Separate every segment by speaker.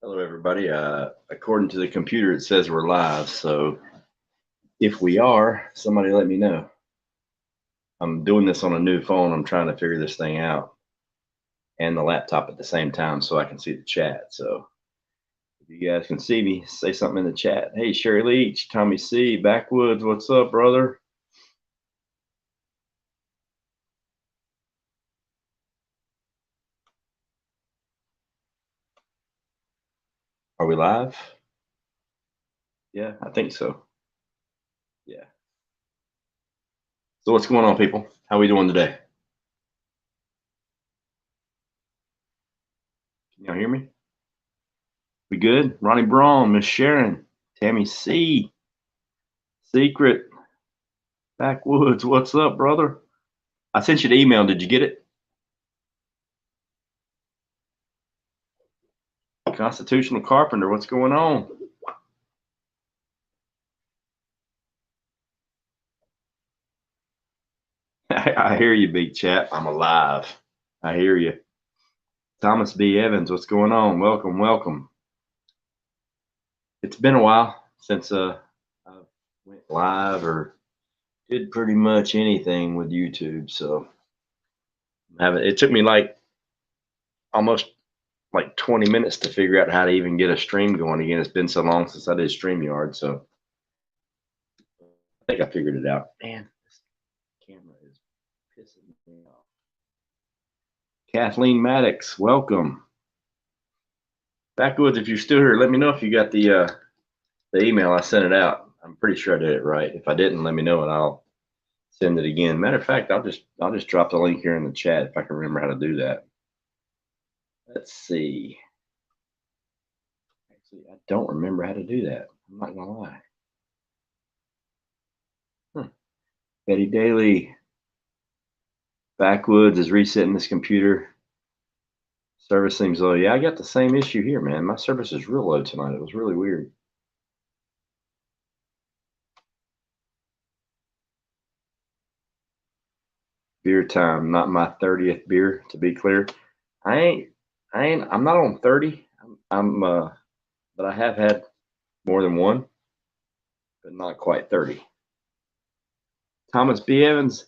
Speaker 1: Hello, everybody. According to the computer, it says we're live. So if we are, somebody let me know. I'm doing this on a new phone. I'm trying to figure this thing out and the laptop at the same time so I can see the chat. So if you guys can see me, say something in the chat. Hey, Sherry Leach, Tommy C, Backwoods, what's up, brother? Are we live? Yeah, I think so. Yeah. So what's going on, people? How we doing today? Can y'all hear me? We good? Ronnie Braun, Miss Sharon, Tammy C, Secret, Backwoods, what's up, brother? I sent you the email. Did you get it? Constitutional Carpenter, what's going on? I hear you, big chap. I'm alive. I hear you. Thomas B. Evans, what's going on? Welcome, welcome. It's been a while since I went live or did pretty much anything with YouTube. So it took me like almost like 20 minutes to figure out how to even get a stream going again. It's been so long since I did StreamYard. So I think I figured it out. Man, this camera is pissing me off. Kathleen Maddox, welcome. Backwoods, if you're still here, let me know if you got the email. I sent it out. I'm pretty sure I did it right. If I didn't, let me know and I'll send it again. Matter of fact, I'll just drop the link here in the chat if I can remember how to do that. Let's see. Actually, I don't remember how to do that. I'm not gonna lie. Betty Daly. Backwoods is resetting this computer. Service seems low. Yeah, I got the same issue here, man. My service is real low tonight. It was really weird. Beer time, not my 30th beer, to be clear. I'm not on 30. But I have had more than one, but not quite 30. Thomas B. Evans,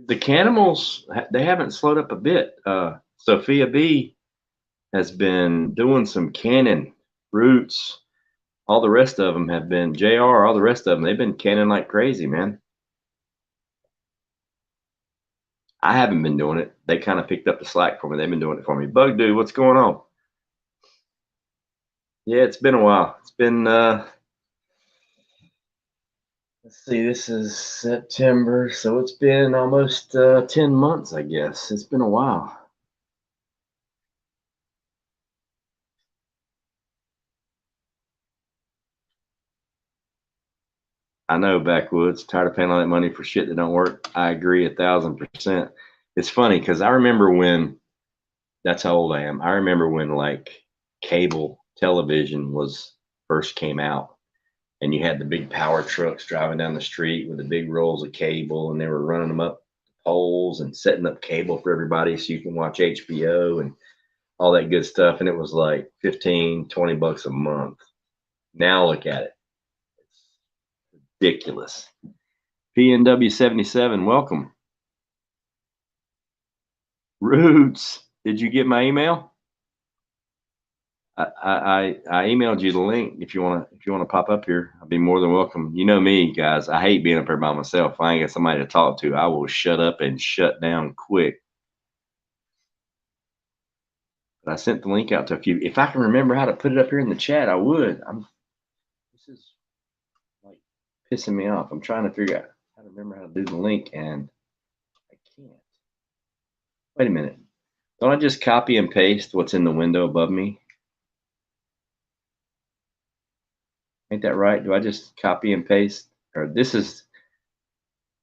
Speaker 1: the Canimals, they haven't slowed up a bit. Sophia B has been doing some cannon, Roots, all the rest of them have been, JR, all the rest of them, they've been canning like crazy, man. I haven't been doing it. They kind of picked up the slack for me. They've been doing it for me. Bug Dude, what's going on? Yeah, it's been a while. It's been, let's see, this is September, so it's been almost 10 months, I guess. It's been a while. I know, Backwoods, tired of paying all that money for shit that don't work. I agree 1,000%. It's funny because I remember when, that's how old I am. I remember when like cable television was first came out and you had the big power trucks driving down the street with the big rolls of cable and they were running them up poles and setting up cable for everybody so you can watch HBO and all that good stuff. And it was like 15, 20 bucks a month. Now look at it. It's ridiculous. PNW 77, welcome. Roots, did you get my email? I emailed you the link. If you wanna pop up here, I'll be more than welcome. You know me, guys. I hate being up here by myself. If I ain't got somebody to talk to, I will shut up and shut down quick. But I sent the link out to a few. If I can remember how to put it up here in the chat, I would. This is like pissing me off. I'm trying to figure out how to remember how to do the link, and I can't. Wait a minute. Don't I just copy and paste what's in the window above me? Ain't that right? Do I just copy and paste? Or this is,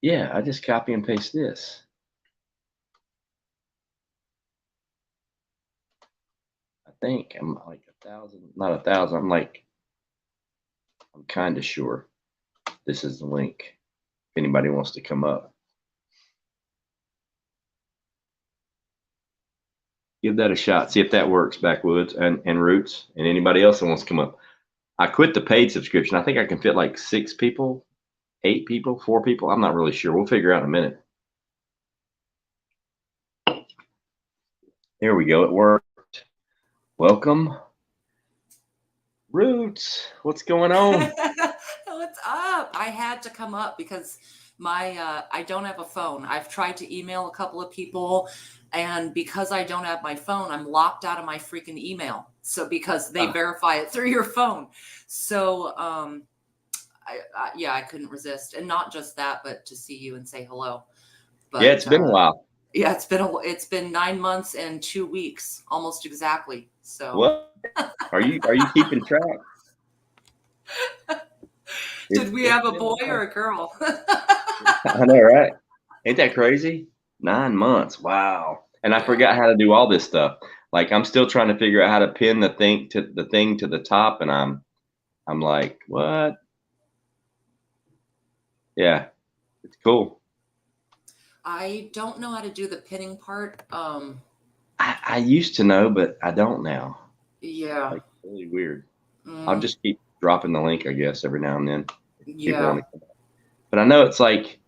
Speaker 1: yeah, I just copy and paste this. I think I'm like 1,000, not 1,000. I'm kind of sure this is the link. If anybody wants to come up. Give that a shot. See if that works, Backwoods and Roots, and anybody else that wants to come up. I quit the paid subscription. I think I can fit like 6 people, 8 people, 4 people. I'm not really sure. We'll figure out in a minute. There we go. It worked. Welcome. Roots, what's going on?
Speaker 2: What's up? I had to come up because I don't have a phone. I've tried to email a couple of people, and because I don't have my phone, I'm locked out of my freaking email. So because they verify it through your phone. So I couldn't resist, and not just that, but to see you and say hello. But
Speaker 1: yeah, it's been a while.
Speaker 2: Yeah, it's been 9 months and 2 weeks, almost exactly. So
Speaker 1: what are you keeping track?
Speaker 2: Did we have a boy or a girl?
Speaker 1: I know, right? Ain't that crazy? 9 months. Wow. And I forgot how to do all this stuff. Like I'm still trying to figure out how to pin the thing to the top, and I'm like, what? Yeah, it's cool.
Speaker 2: I don't know how to do the pinning part.
Speaker 1: I used to know, but I don't now.
Speaker 2: Yeah.
Speaker 1: Like really weird. I'll just keep dropping the link, I guess, every now and then.
Speaker 2: Yeah.
Speaker 1: But I know it's like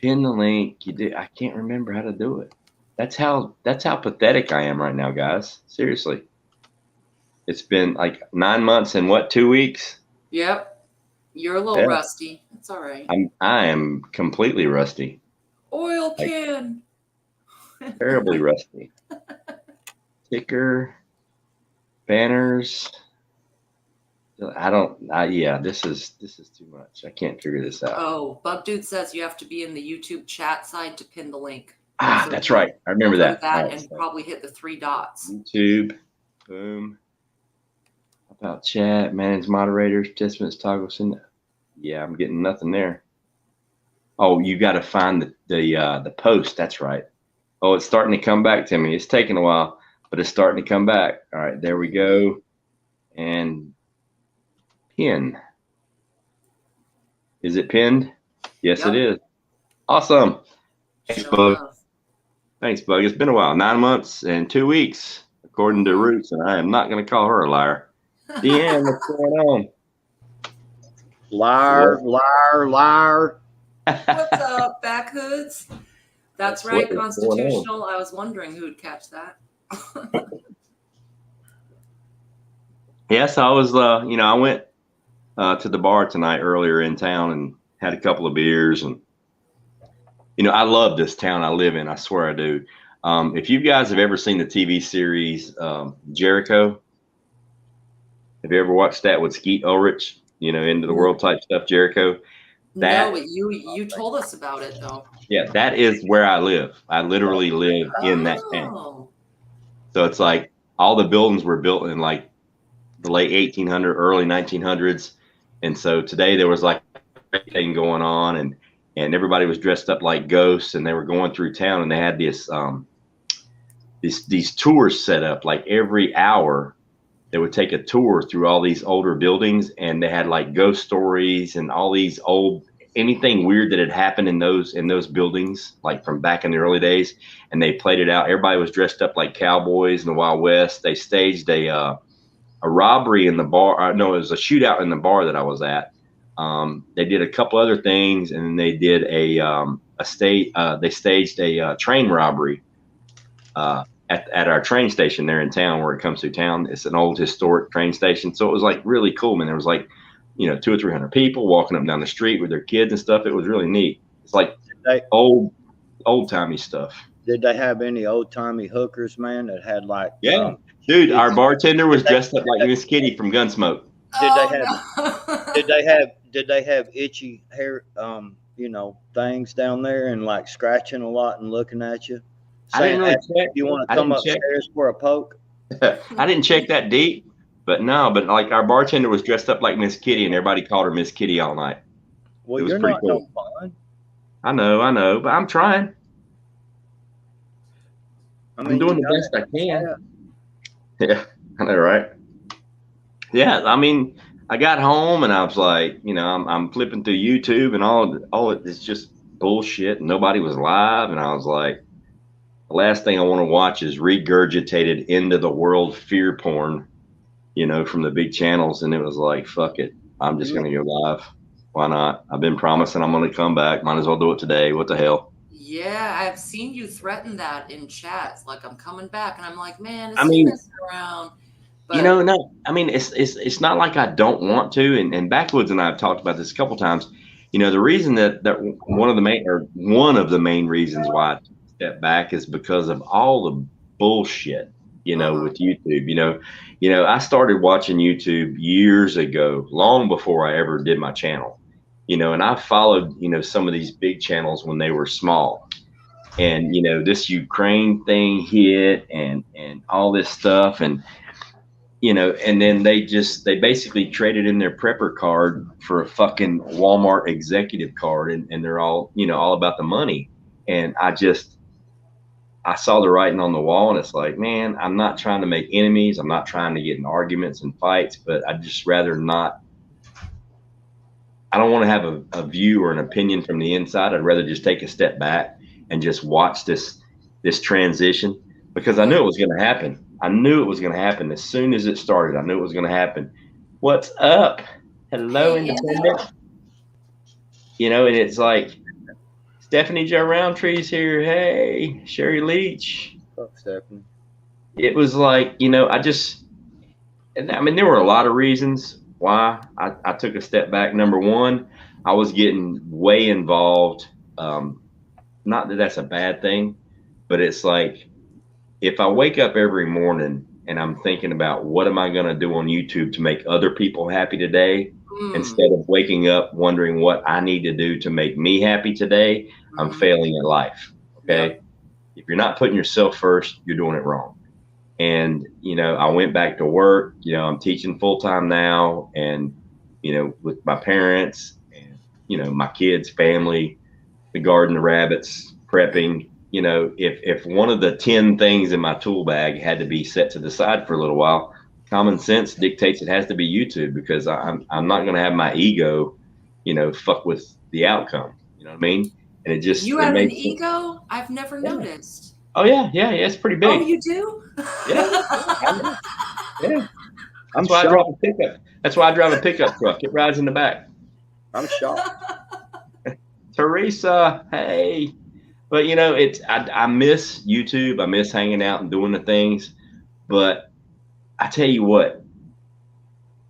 Speaker 1: pin the link. You do. I can't remember how to do it. That's how pathetic I am right now, guys. Seriously. It's been like 9 months and what, 2 weeks?
Speaker 2: Yep. You're a little rusty. It's all right.
Speaker 1: I am completely rusty.
Speaker 2: Oil can.
Speaker 1: Terribly rusty. Ticker, banners. Yeah, this is too much. I can't figure this out.
Speaker 2: Oh, Bug Dude says you have to be in the YouTube chat side to pin the link.
Speaker 1: So that's right. I remember that.
Speaker 2: And probably hit the 3 dots.
Speaker 1: YouTube, boom. How about chat, manage moderators, participants, toggles in. Yeah, I'm getting nothing there. Oh, you got to find the post. That's right. Oh, it's starting to come back to me. It's taking a while, but it's starting to come back. All right, there we go. And pin. Is it pinned? Yes, It is. Awesome. Thanks, Bug. Thanks, Bug. It's been a while. 9 months and 2 weeks, according to Roots, and I am not going to call her a liar. Deanne, what's going on?
Speaker 3: Liar, liar, liar.
Speaker 2: What's up, Backhoods? That's right, Constitutional. I was wondering who would catch that.
Speaker 1: Yes, I was, I went to the bar tonight earlier in town and had a couple of beers. And, I love this town I live in. I swear I do. If you guys have ever seen the TV series Jericho, have you ever watched that with Skeet Ulrich, Into the World type stuff, Jericho?
Speaker 2: No, but you told us about it, though.
Speaker 1: Yeah, that is where I live. I literally live in that town. So it's like all the buildings were built in like the late 1800s, early 1900s. And so today there was like a thing going on, and everybody was dressed up like ghosts, and they were going through town, and they had these tours set up. Like every hour they would take a tour through all these older buildings, and they had like ghost stories and all these anything weird that had happened in those buildings, like from back in the early days, and they played it out. Everybody was dressed up like cowboys in the Wild West. They staged a robbery in the bar. No, it was a shootout in the bar that I was at. They did a couple other things, and then they did they staged a train robbery at our train station there in town, where it comes through town. It's an old historic train station, so it was like really cool, man. There was like 200 or 300 people walking up and down the street with their kids and stuff. It was really neat. It's like old timey stuff.
Speaker 3: Did they have any old timey hookers, man, that had like?
Speaker 1: Yeah, dude, our bartender was dressed up like Miss Kitty from Gunsmoke.
Speaker 3: Did they have itchy hair, things down there, and like scratching a lot and looking at you?
Speaker 1: I didn't really check.
Speaker 3: You want to come upstairs for a poke?
Speaker 1: I didn't check that deep, but like our bartender was dressed up like Miss Kitty, and everybody called her Miss Kitty all night.
Speaker 3: Well, it was pretty cool. No fun.
Speaker 1: I know, but I'm trying. I'm doing the best I can. Yeah, I know, right? Yeah, I mean, I got home and I was like, I'm flipping through YouTube, and all it's just bullshit, and nobody was live, and I was like, The last thing I want to watch is regurgitated into the world fear porn, you know, from the big channels. And it was like, fuck it. I'm just going to go live. Why not? I've been promising I'm going to come back. Might as well do it today. What the hell?
Speaker 2: Yeah, I've seen you threaten that in chats. Like, I'm coming back. And I'm like, man, is
Speaker 1: I
Speaker 2: he
Speaker 1: mean,
Speaker 2: messing around? But,
Speaker 1: you know, no, I mean, it's not like I don't want to. And Backwoods and I have talked about this a couple times. You know, the reason that one of the main reasons why I step back is because of all the bullshit, you know, with YouTube. I started watching YouTube years ago, long before I ever did my channel. You know, and I followed, you know, some of these big channels when they were small. And, you know, this Ukraine thing hit and all this stuff. And you know, and then they basically traded in their prepper card for a fucking Walmart executive card, and they're all, you know, all about the money. And I saw the writing on the wall, and it's like, man, I'm not trying to make enemies. I'm not trying to get in arguments and fights, but I'd just rather not. I don't want to have a view or an opinion from the inside. I'd rather just take a step back and just watch this transition, because I knew it was going to happen. I knew it was going to happen as soon as it started. I knew it was going to happen. What's up? Hello,
Speaker 2: hey,
Speaker 1: independent. You know, and it's like Stephanie Joe Roundtree's here. Hey, Sherry Leach.
Speaker 3: What's up, Stephanie?
Speaker 1: It was like, you know, I mean, there were a lot of reasons why I took a step back. Number one, I was getting way involved. Not that that's a bad thing, but it's like, if I wake up every morning and I'm thinking about what am I going to do on YouTube to make other people happy today, instead of waking up wondering what I need to do to make me happy today, I'm failing at life. Okay. Yep. If you're not putting yourself first, you're doing it wrong. And, you know, I went back to work, you know, I'm teaching full time now, and, you know, with my parents and, you know, my kids, family, the garden, the rabbits, prepping. You know, if one of the 10 things in my tool bag had to be set to the side for a little while, common sense dictates it has to be YouTube, because I'm not going to have my ego, you know, fuck with the outcome. You know what I mean? And it just,
Speaker 2: you have an ego? I've never noticed.
Speaker 1: Oh yeah, it's pretty big.
Speaker 2: Oh, you do?
Speaker 1: Yeah. That's why I drive a pickup. That's why I drive a pickup truck. It rides in the back.
Speaker 3: I'm shocked.
Speaker 1: Teresa, hey. But you know, I miss YouTube. I miss hanging out and doing the things. But I tell you what,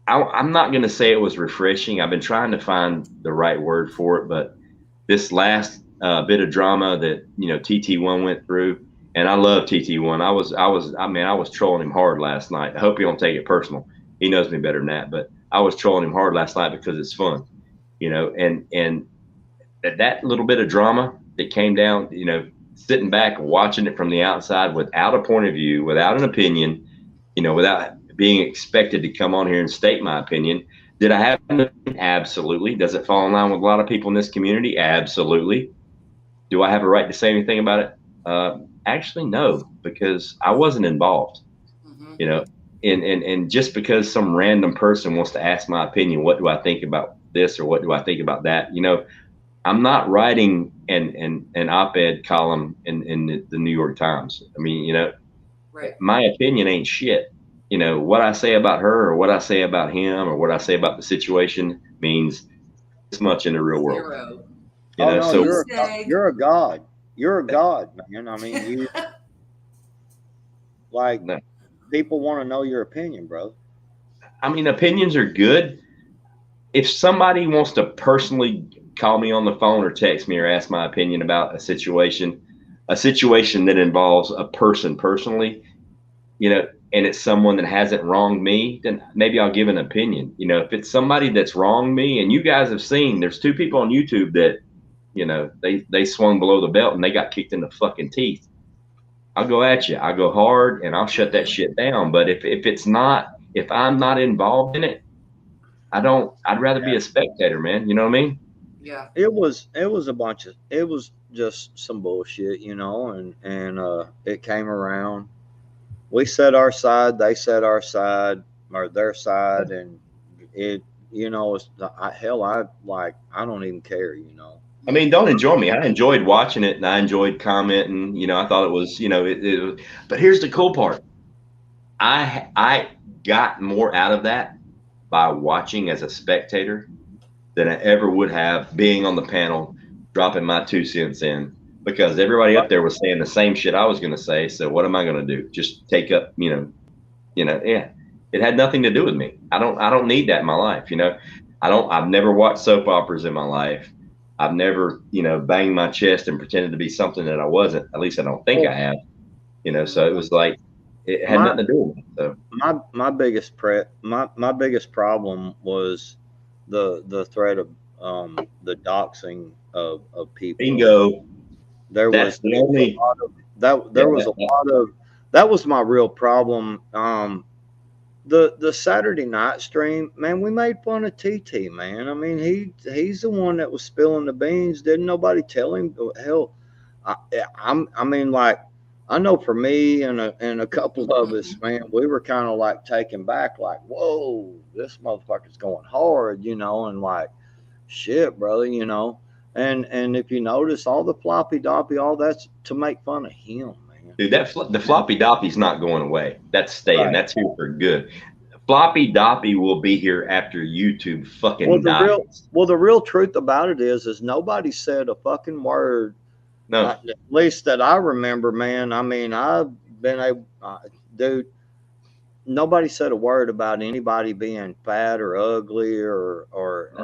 Speaker 1: I'm not going to say it was refreshing. I've been trying to find the right word for it. But this last bit of drama that, you know, TT1 went through, and I love TT1. I was trolling him hard last night. I hope you don't take it personal. He knows me better than that. But I was trolling him hard last night because it's fun, you know, and that little bit of drama that came down, you know, sitting back, watching it from the outside without a point of view, without an opinion, you know, without being expected to come on here and state my opinion. Did I have an opinion? Absolutely. Does it fall in line with a lot of people in this community? Absolutely. Do I have a right to say anything about it? Actually, no, because I wasn't involved, you know, and just because some random person wants to ask my opinion, what do I think about this or what do I think about that? You know, I'm not writing an op-ed column in the New York Times. I mean, you know, my opinion ain't shit. You know, what I say about her or what I say about him or what I say about the situation means this much in the real world.
Speaker 2: Zero.
Speaker 1: You know,
Speaker 3: no,
Speaker 1: so
Speaker 3: you're a god. You're a god, man. I mean, you like people want to know your opinion, bro.
Speaker 1: I mean, opinions are good. If somebody wants to personally call me on the phone or text me or ask my opinion about a situation that involves a person personally, you know, and it's someone that hasn't wronged me, then maybe I'll give an opinion. You know, if it's somebody that's wronged me, and you guys have seen, there's 2 people on YouTube that, you know, they swung below the belt and they got kicked in the fucking teeth. I'll go at you. I'll go hard and I'll shut that shit down. But if I'm not involved in it, I'd rather be a spectator, man. You know what I mean?
Speaker 2: Yeah.
Speaker 3: It was just some bullshit, you know, and it came around. We said our side, they said our side or their side, and it, you know, I don't even care, you know.
Speaker 1: I mean, don't enjoy me. I enjoyed watching it and I enjoyed commenting. I thought it was, it was, but here's the cool part. I got more out of that by watching as a spectator than I ever would have being on the panel, dropping my 2 cents in, because everybody up there was saying the same shit I was going to say. So what am I going to do? Just take up, yeah. It had nothing to do with me. I don't need that in my life. I've never watched soap operas in my life. I've never, banged my chest and pretended to be something that I wasn't. At least I don't think I have. So it was like it had nothing to do with me. So
Speaker 3: my biggest my biggest problem was the threat of the doxing of people.
Speaker 1: bingo.
Speaker 3: There was a lot of that was my real problem. The Saturday night stream, man, we made fun of TT, man. I mean, he's the one that was spilling the beans. Didn't nobody tell him? Hell, I mean, like, I know for me and a couple of us, man, we were kind of like taken back, like, whoa, this motherfucker's going hard, and like, shit, brother, and if you notice, all the floppy doppy, all that's to make fun of him.
Speaker 1: Dude, the floppy doppy's not going away. That's staying. Right. That's here for good. Floppy doppy will be here after YouTube fucking dies.
Speaker 3: The real truth about it is nobody said a fucking word.
Speaker 1: No,
Speaker 3: at least that I remember, man. I mean, I've been dude. Nobody said a word about anybody being fat or ugly or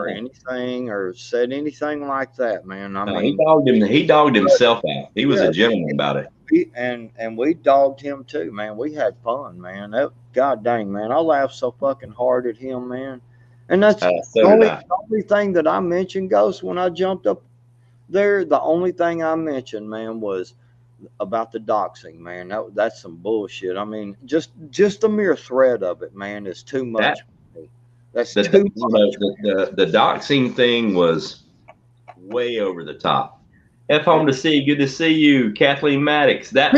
Speaker 3: anything, or said anything like that, man. I mean,
Speaker 1: he dogged himself out. He was a gentleman about it.
Speaker 3: And we dogged him too, man. We had fun, man. God dang, man, I laughed so fucking hard at him, man. And that's the only thing that I mentioned, Ghost, when I jumped up there. The only thing I mentioned, man, was about the doxing, man. That's some bullshit. I mean, just the mere threat of it, man, is too much. That's too much.
Speaker 1: The doxing thing was way over the top. F home to see you. Good to see you, Kathleen Maddox. That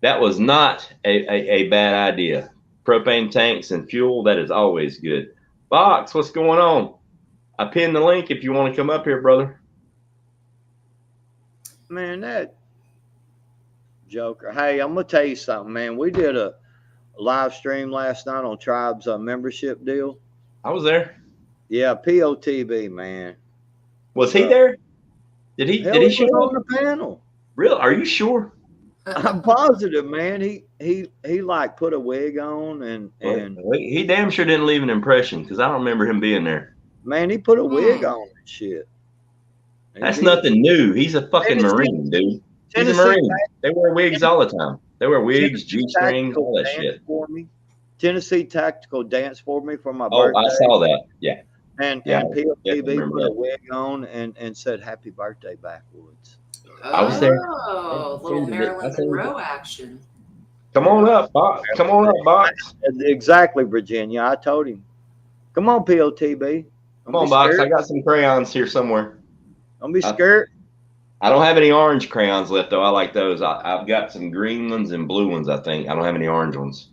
Speaker 1: was not a bad idea. Propane tanks and fuel, that is always good. Box, what's going on? I pinned the link if you want to come up here, brother.
Speaker 3: Man, that joker. Hey, I'm gonna tell you something, man. We did a live stream last night on Tribe's membership deal.
Speaker 1: I was there.
Speaker 3: Yeah, POTB, man.
Speaker 1: Was he there? Did he show
Speaker 3: on the panel?
Speaker 1: Real? Are you sure?
Speaker 3: I'm positive, man. He like put a wig on and
Speaker 1: he damn sure didn't leave an impression, because I don't remember him being there.
Speaker 3: Man, he put a wig on and shit.
Speaker 1: That's nothing new. He's a fucking Marine, dude. He's a Marine. They wear wigs all the time. They wear wigs, G-strings, all that shit.
Speaker 3: For me. Tennessee Tactical Dance for me for my birthday.
Speaker 1: Oh, I saw that. Yeah.
Speaker 3: And POTB put a wig on and said happy birthday backwoods.
Speaker 1: I was there.
Speaker 2: Oh, little Marilyn Monroe action.
Speaker 1: Come on up, Box. Come on up, Box.
Speaker 3: Exactly, Virginia. I told him. Come on, POTB.
Speaker 1: Come on, Box. I got some crayons here somewhere.
Speaker 3: Don't be scared.
Speaker 1: I don't have any orange crayons left, though. I like those. I've got some green ones and blue ones, I think. I don't have any orange ones.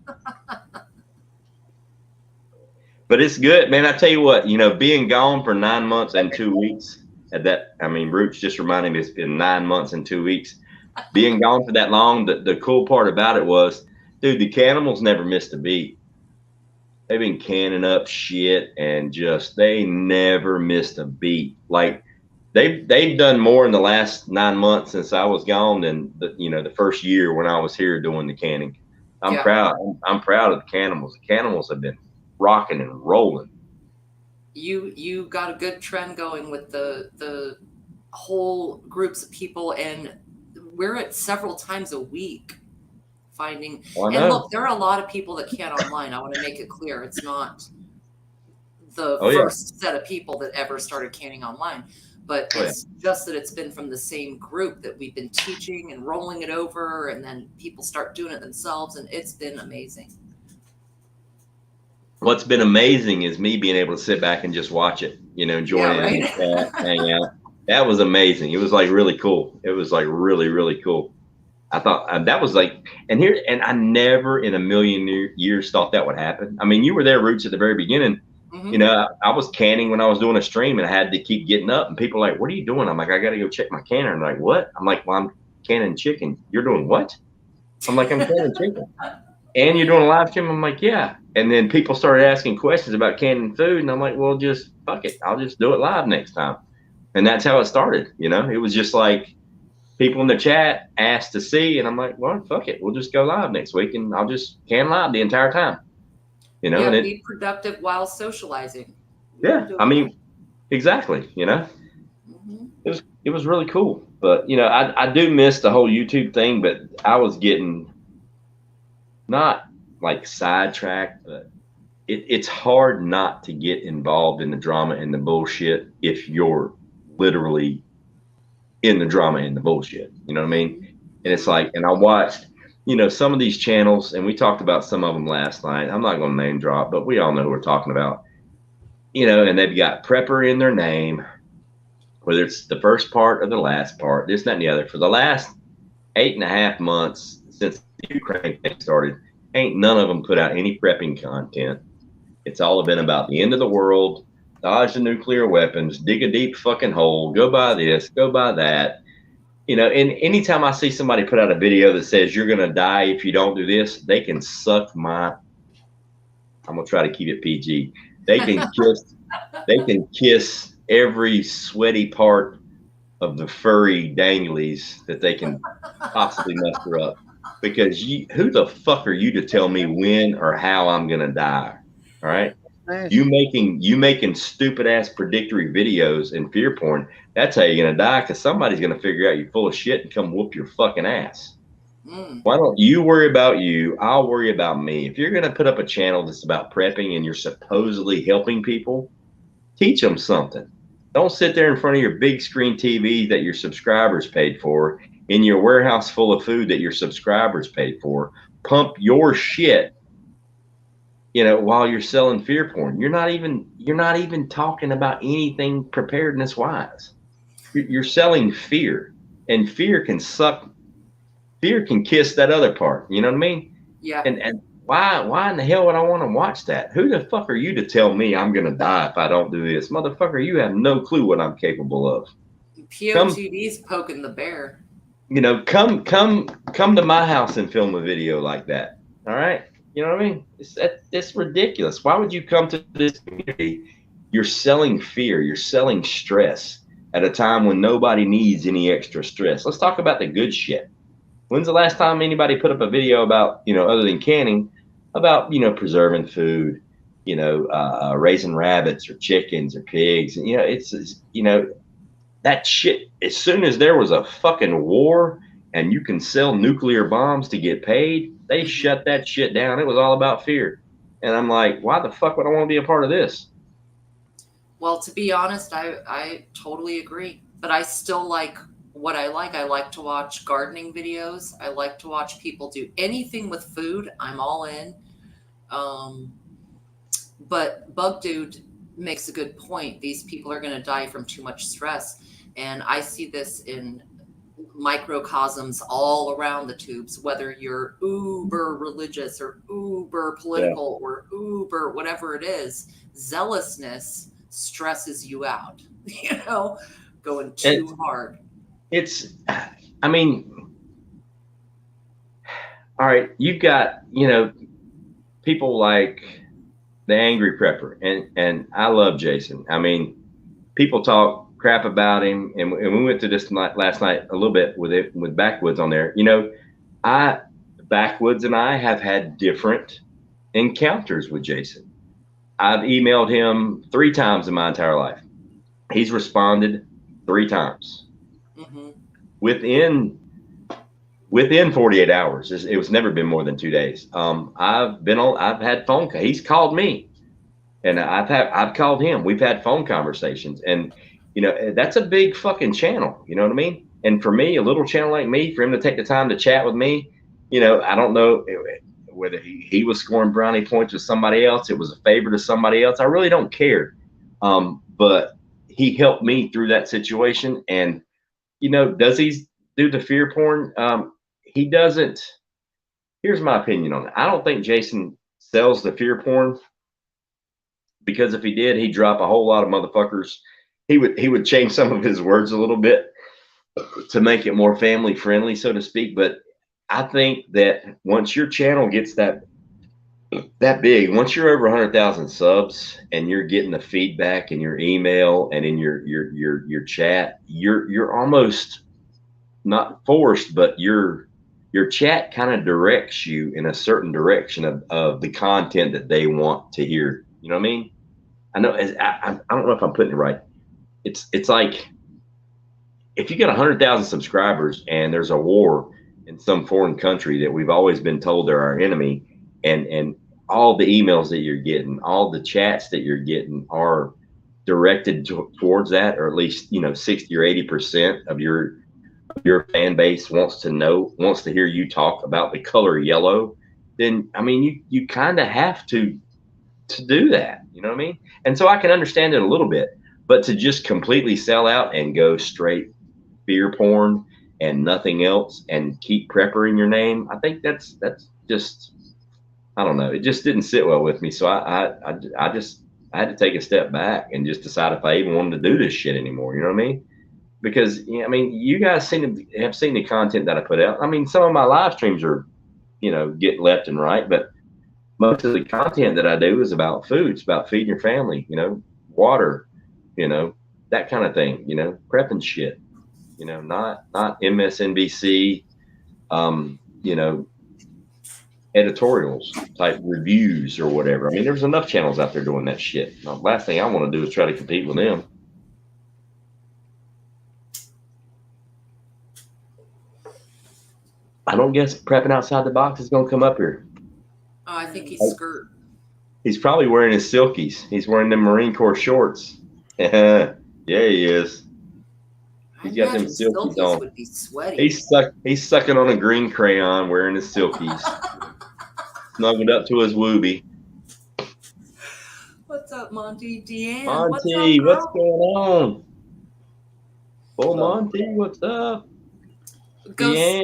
Speaker 1: But it's good, man. I tell you what, being gone for 9 months and 2 weeks, Roots just reminded me it's been 9 months and 2 weeks. Being gone for that long, the cool part about it was, dude, the Cannibals never missed a beat. They've been canning up shit and they never missed a beat. Like, they've done more in the last 9 months since I was gone than the first year when I was here doing the canning. I'm proud. I'm proud of the Cannibals. The Cannibals have been rocking and rolling.
Speaker 2: You got a good trend going with the whole groups of people, and we're at several times a week finding. And look, there are a lot of people that can't online. I want to make it clear, it's not the first set of people that ever started canning online, but it's just that it's been from the same group that we've been teaching and rolling it over, and then people start doing it themselves, and it's been amazing.
Speaker 1: What's been amazing is me being able to sit back and just watch it, join in, hang out. That was amazing. It was like really cool. It was like really, really cool. I thought that was like, and I never in a million years thought that would happen. I mean, you were there, Roots, at the very beginning. You know, I was canning when I was doing a stream, and I had to keep getting up, and people are like, "What are you doing?" I'm like, "I got to go check my canner." And they're like, "What?" I'm like, "Well, I'm canning chicken." "You're doing what?" I'm like, "I'm canning chicken." "And you're doing a live stream?" I'm like, "Yeah." And then people started asking questions about canning food, and I'm like, "Well, just fuck it. I'll just do it live next time." And that's how it started. You know, it was just like people in the chat asked to see, and I'm like, "Well, fuck it. We'll just go live next week, and I'll just can live the entire time." You know,
Speaker 2: Yeah,
Speaker 1: and it,
Speaker 2: be productive while socializing.
Speaker 1: yeah, I mean, exactly. You know, it was really cool. But you know, I do miss the whole YouTube thing, but I was getting not like sidetracked, but it's hard not to get involved in the drama and the bullshit if you're literally in the drama and the bullshit. You know what I mean? And it's like, and I watched, you know, some of these channels, and we talked about some of them last night. I'm not going to name drop, but we all know who we're talking about. You know, and they've got prepper in their name, whether it's the first part or the last part, this, that, and the other. For the last 8.5 months since the Ukraine thing started, ain't none of them put out any prepping content. It's all been about the end of the world, dodge the nuclear weapons, dig a deep fucking hole, go buy this, go buy that. You know, and anytime I see somebody put out a video that says you're going to die if you don't do this, they can suck my, I'm going to try to keep it PG. They can kiss every sweaty part of the furry danglies that they can possibly muster up. Because who the fuck are you to tell me when or how I'm going to die? All right. You making stupid ass predictory videos and fear porn. That's how you're gonna die, because somebody's gonna figure out you're full of shit and come whoop your fucking ass. Why don't you worry about you? I'll worry about me. If you're gonna put up a channel that's about prepping and you're supposedly helping people, teach them something. Don't sit there in front of your big screen TV that your subscribers paid for, in your warehouse full of food that your subscribers paid for. Pump your shit, you know, while you're selling fear porn. You're not even talking about anything preparedness wise. You're selling fear, and fear can kiss that other part. You know what I mean?
Speaker 2: Yeah.
Speaker 1: And why in the hell would I want to watch that? Who the fuck are you to tell me I'm gonna die if I don't do this? Motherfucker, you have no clue what I'm capable of.
Speaker 2: POTV's poking the bear.
Speaker 1: You know, come to my house and film a video like that. All right. You know what I mean? It's ridiculous. Why would you come to this community? You're selling fear. You're selling stress at a time when nobody needs any extra stress. Let's talk about the good shit. When's the last time anybody put up a video about, you know, other than canning, about, you know, preserving food, you know, raising rabbits or chickens or pigs? And, you know, it's you know, that shit, as soon as there was a fucking war and you can sell nuclear bombs to get paid, they shut that shit down. It was all about fear. And I'm like, why the fuck would I want to be a part of this?
Speaker 2: Well, to be honest, I totally agree. But I still like what I like. I like to watch gardening videos. I like to watch people do anything with food. I'm all in. But Bug Dude makes a good point. These people are going to die from too much stress. And I see this in microcosms all around the tubes, whether you're uber religious or uber political or uber whatever it is. Zealousness stresses you out, you know, going too hard.
Speaker 1: It's, I mean, all right, you've got, you know, people like the Angry Prepper, and I love Jason. I mean, people talk crap about him, and we went through this last night a little bit with Backwoods on there. You know, Backwoods and I have had different encounters with Jason. I've emailed him 3 times in my entire life. He's responded 3 times. Within 48 hours. It was never been more than 2 days. I've had phone calls. He's called me, and I've called him. We've had phone conversations, and you know, that's a big fucking channel. You know what I mean? And for me, a little channel like me, for him to take the time to chat with me, you know, I don't know whether he was scoring brownie points with somebody else. It was a favor to somebody else. I really don't care. But he helped me through that situation. And, you know, does he do the fear porn? He doesn't. Here's my opinion on it. I don't think Jason sells the fear porn because if he did, he'd drop a whole lot of motherfuckers. He would change some of his words a little bit to make it more family friendly, so to speak. But I think that once your channel gets that big, once you're over 100,000 subs and you're getting the feedback in your email and in your chat, you're almost not forced, but your chat kind of directs you in a certain direction of the content that they want to hear. You know what I mean? I know. I don't know if I'm putting it right. It's like if you get 100,000 subscribers and there's a war in some foreign country that we've always been told they're our enemy, and all the emails that you're getting, all the chats that you're getting are directed towards that, or at least 60 or 80% of your fan base wants to hear you talk about the color yellow, then I mean you kind of have to do that. You know what I mean? And so I can understand it a little bit, but to just completely sell out and go straight fear porn and nothing else and keep prepper in your name, I think that's just, I don't know. It just didn't sit well with me. So I had to take a step back and just decide if I even wanted to do this shit anymore. You know what I mean? Because I mean, you guys have seen the content that I put out. I mean, some of my live streams are, get left and right, but most of the content that I do is about food. It's about feeding your family, water, that kind of thing, prepping shit, not MSNBC, editorials type reviews or whatever. I mean, there's enough channels out there doing that shit. The last thing I want to do is try to compete with them. I don't guess prepping outside the box is going to come up here.
Speaker 2: Oh, I think he's skirt.
Speaker 1: He's probably wearing his silkies. He's wearing them Marine Corps shorts. Yeah, he is. He's got them silkies on.
Speaker 2: Would be sweaty.
Speaker 1: He's sucking on a green crayon, wearing his silkies. Snuggled up to his wooby.
Speaker 2: What's up, Monty? Deanne,
Speaker 1: Monty, what's going on? Oh, Monty, what's up?
Speaker 2: Ghost,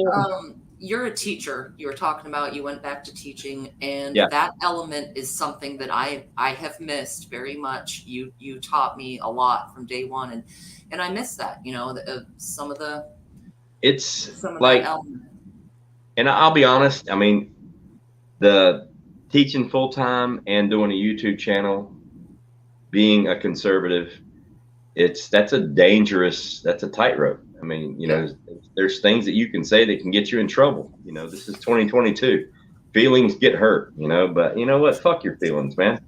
Speaker 2: you're a teacher. You were talking about you went back to teaching, and that element is something that I have missed very much. You taught me a lot from day one, and I miss that. Some of that element.
Speaker 1: And I'll be honest. I mean, the teaching full time and doing a YouTube channel, being a conservative, that's a tightrope. I mean, there's things that you can say that can get you in trouble. This is 2022. Feelings get hurt, but you know what? Fuck your feelings, man.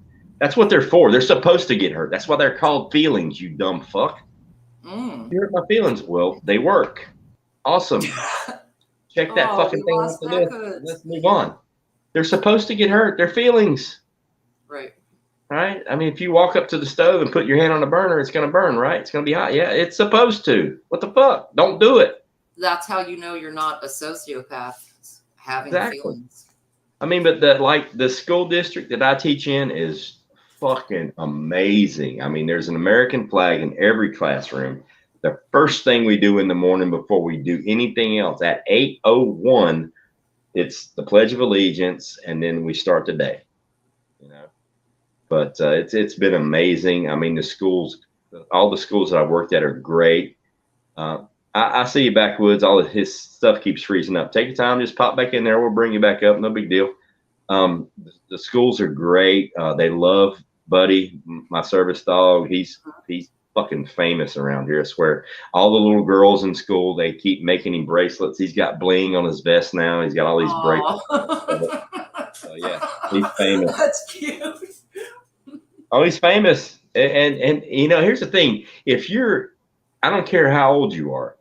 Speaker 1: That's what they're for. They're supposed to get hurt. That's why they're called feelings, you dumb fuck. You hurt my feelings. Well, they work. Awesome. Check that fucking thing off the list. Let's move on. They're supposed to get hurt. They're feelings.
Speaker 2: Right.
Speaker 1: Right? I mean, if you walk up to the stove and put your hand on the burner, it's going to burn, right? It's going to be hot. Yeah, it's supposed to. What the fuck? Don't do it.
Speaker 2: That's how you know you're not a sociopath, having feelings.
Speaker 1: I mean, but the school district that I teach in is fucking amazing. I mean, there's an American flag in every classroom. The first thing we do in the morning before we do anything else at 8:01, it's the Pledge of Allegiance, and then we start the day. But it's been amazing. I mean, all the schools that I've worked at are great. I see you, Backwoods. All of his stuff keeps freezing up. Take your time, just pop back in there. We'll bring you back up. No big deal. The schools are great. They love Buddy, my service dog. He's fucking famous around here. I swear. All the little girls in school, they keep making him bracelets. He's got bling on his vest now. He's got all these bracelets. So yeah, he's famous.
Speaker 2: That's cute.
Speaker 1: Oh, he's famous. And here's the thing. I don't care how old you are,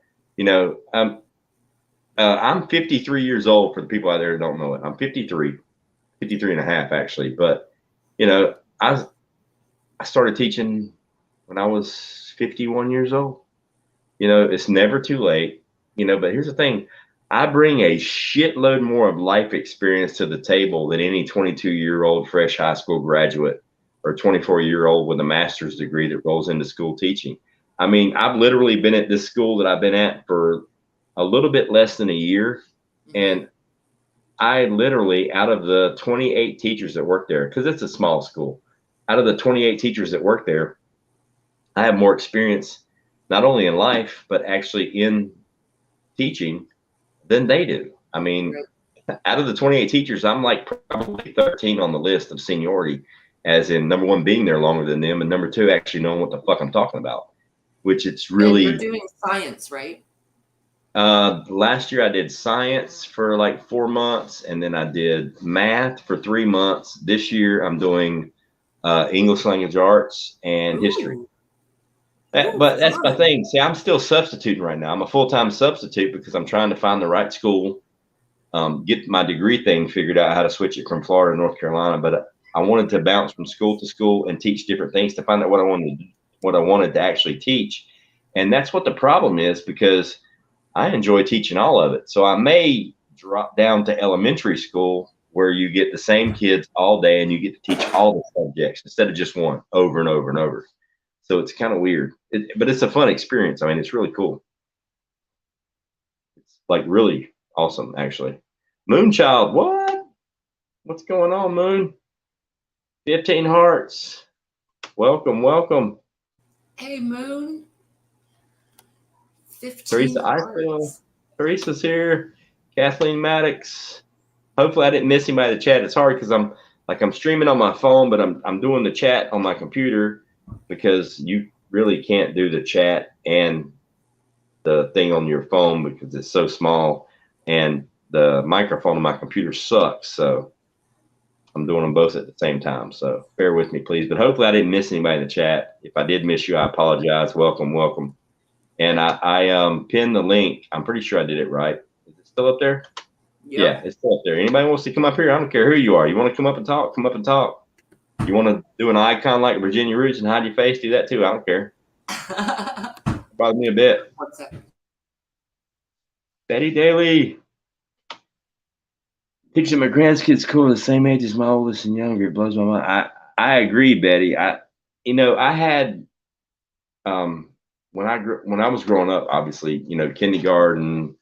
Speaker 1: I'm 53 years old for the people out there who don't know it. I'm 53 and a half actually. But, I started teaching when I was 51 years old. It's never too late, but here's the thing. I bring a shitload more of life experience to the table than any 22-year-old fresh high school graduate or 24-year-old with a master's degree that rolls into school teaching. I mean, I've literally been at this school that I've been at for a little bit less than a year. And I literally, out of the 28 teachers that work there, because it's a small school, out of the 28 teachers that work there, I have more experience not only in life but actually in teaching than they do. I mean, out of the 28 teachers, I'm like probably 13 on the list of seniority, as in number one, being there longer than them, and number two, actually knowing what the fuck I'm talking about, which it's
Speaker 2: And
Speaker 1: really.
Speaker 2: you're doing science, right?
Speaker 1: Last year I did science for like 4 months, and then I did math for 3 months. This year I'm doing English language arts and history.
Speaker 2: Ooh.
Speaker 1: But that's my
Speaker 2: Fun.
Speaker 1: thing. See, I'm still substituting right now. I'm a full-time substitute because I'm trying to find the right school, get my degree thing figured out, how to switch it from Florida to North Carolina. But I wanted to bounce from school to school and teach different things to find out what I wanted to actually teach. And that's what the problem is, because I enjoy teaching all of it. So I may drop down to elementary school where you get the same kids all day and you get to teach all the subjects instead of just one over and over and over. So it's kind of weird, but it's a fun experience. I mean, it's really cool. It's like really awesome, actually. Moonchild, what? What's going on, Moon? 15 hearts. Welcome, welcome.
Speaker 2: Hey, Moon. 15
Speaker 1: Teresa
Speaker 2: hearts.
Speaker 1: Teresa's here. Kathleen Maddox. Hopefully I didn't miss anybody in the chat. It's hard because I'm streaming on my phone, but I'm doing the chat on my computer, because you really can't do the chat and the thing on your phone because it's so small, and the microphone on my computer sucks. So I'm doing them both at the same time. So bear with me, please. But hopefully I didn't miss anybody in the chat. If I did miss you, I apologize. Welcome, welcome. And I pinned the link. I'm pretty sure I did it right. Is it still up there? Yep. Yeah, it's still up there. Anybody wants to come up here? I don't care who you are. You want to come up and talk? Come up and talk. You want to do an icon like Virginia Roots and hide your face? Do that too. I don't care. Bother me a bit.
Speaker 2: 1 second.
Speaker 1: Betty Daly. Teaching my grandkids school the same age as my oldest and younger. It blows my mind. I agree, Betty. I had when I was growing up, obviously, kindergarten,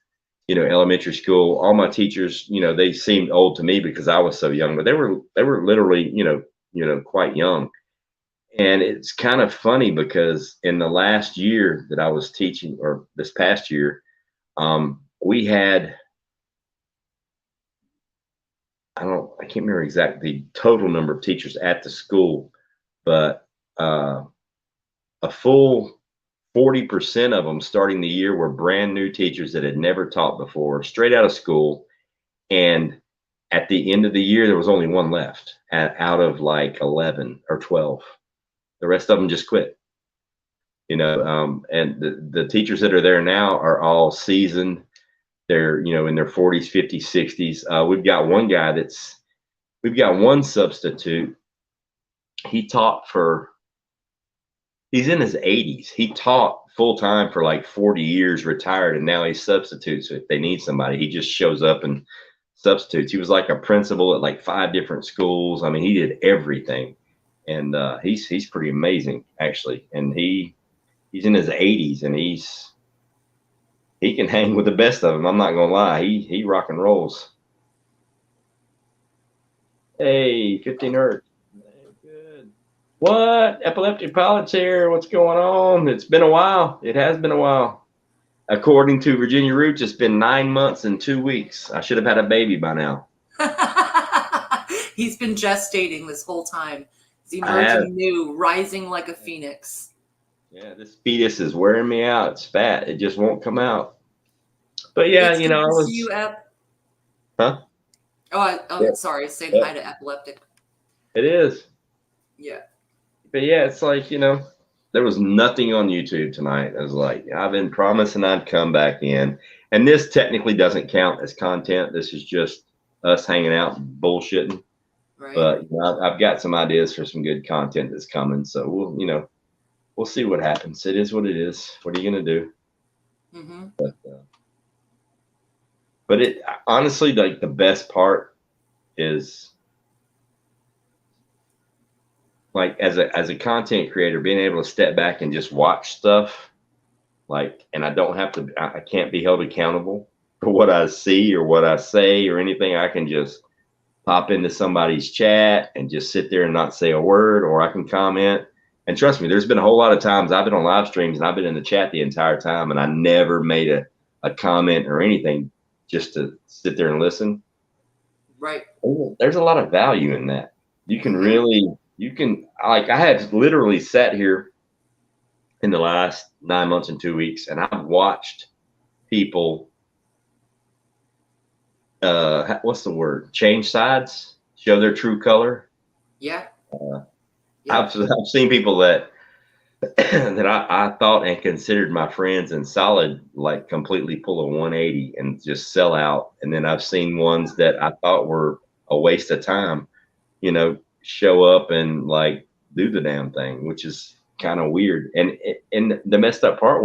Speaker 1: elementary school, all my teachers, they seemed old to me because I was so young, but they were literally, quite young. And it's kind of funny because in the last year that I was teaching, or this past year, we had, I can't remember exactly the total number of teachers at the school, but a full 40% of them starting the year were brand new teachers that had never taught before, straight out of school. And at the end of the year, there was only one left out of like 11 or 12. The rest of them just quit. And the teachers that are there now are all seasoned. They're, in their 40s, 50s, 60s. We've got one substitute. He's in his 80s. He taught full time for like 40 years, retired, and now he's substitutes. So if they need somebody, he just shows up and substitutes. He was like a principal at like 5 different schools. I mean, he did everything, and he's pretty amazing, actually. And he's in his 80s, and he can hang with the best of them. I'm not gonna lie. He rock and rolls. Hey, 15 hertz. Good. What? Epileptic Pilot's here. What's going on? It's been a while. It has been a while. According to Virginia Roots, it's been 9 months and 2 weeks. I should have had a baby by now.
Speaker 2: He's been gestating this whole time. He's emerging new, rising like a phoenix.
Speaker 1: Yeah, this fetus is wearing me out. It's fat. It just won't come out. But yeah,
Speaker 2: it's
Speaker 1: I was.
Speaker 2: You,
Speaker 1: huh?
Speaker 2: Oh, sorry. Saying hi to Epileptic.
Speaker 1: It is.
Speaker 2: Yeah.
Speaker 1: But yeah, it's like, there was nothing on YouTube tonight. I was like, I've been promising I'd come back in. And this technically doesn't count as content. This is just us hanging out and bullshitting. Right. But I've got some ideas for some good content that's coming. So we'll see what happens. It is what it is. What are you going to do? Mm-hmm. But it honestly, like, the best part is, like, as a content creator, being able to step back and just watch stuff, like, and I can't be held accountable for what I see or what I say or anything. I can just pop into somebody's chat and just sit there and not say a word, or I can comment. And trust me, there's been a whole lot of times I've been on live streams and I've been in the chat the entire time and I never made a comment or anything, just to sit there and listen.
Speaker 2: Right.
Speaker 1: There's a lot of value in that. You can really, like, I have literally sat here in the last 9 months and 2 weeks, and I've watched people, what's the word? Change sides, show their true color.
Speaker 2: Yeah.
Speaker 1: I've seen people that that I thought and considered my friends and solid, like completely pull a 180 and just sell out. And then I've seen ones that I thought were a waste of time, you know, show up and like do the damn thing, which is kind of weird. And the messed up part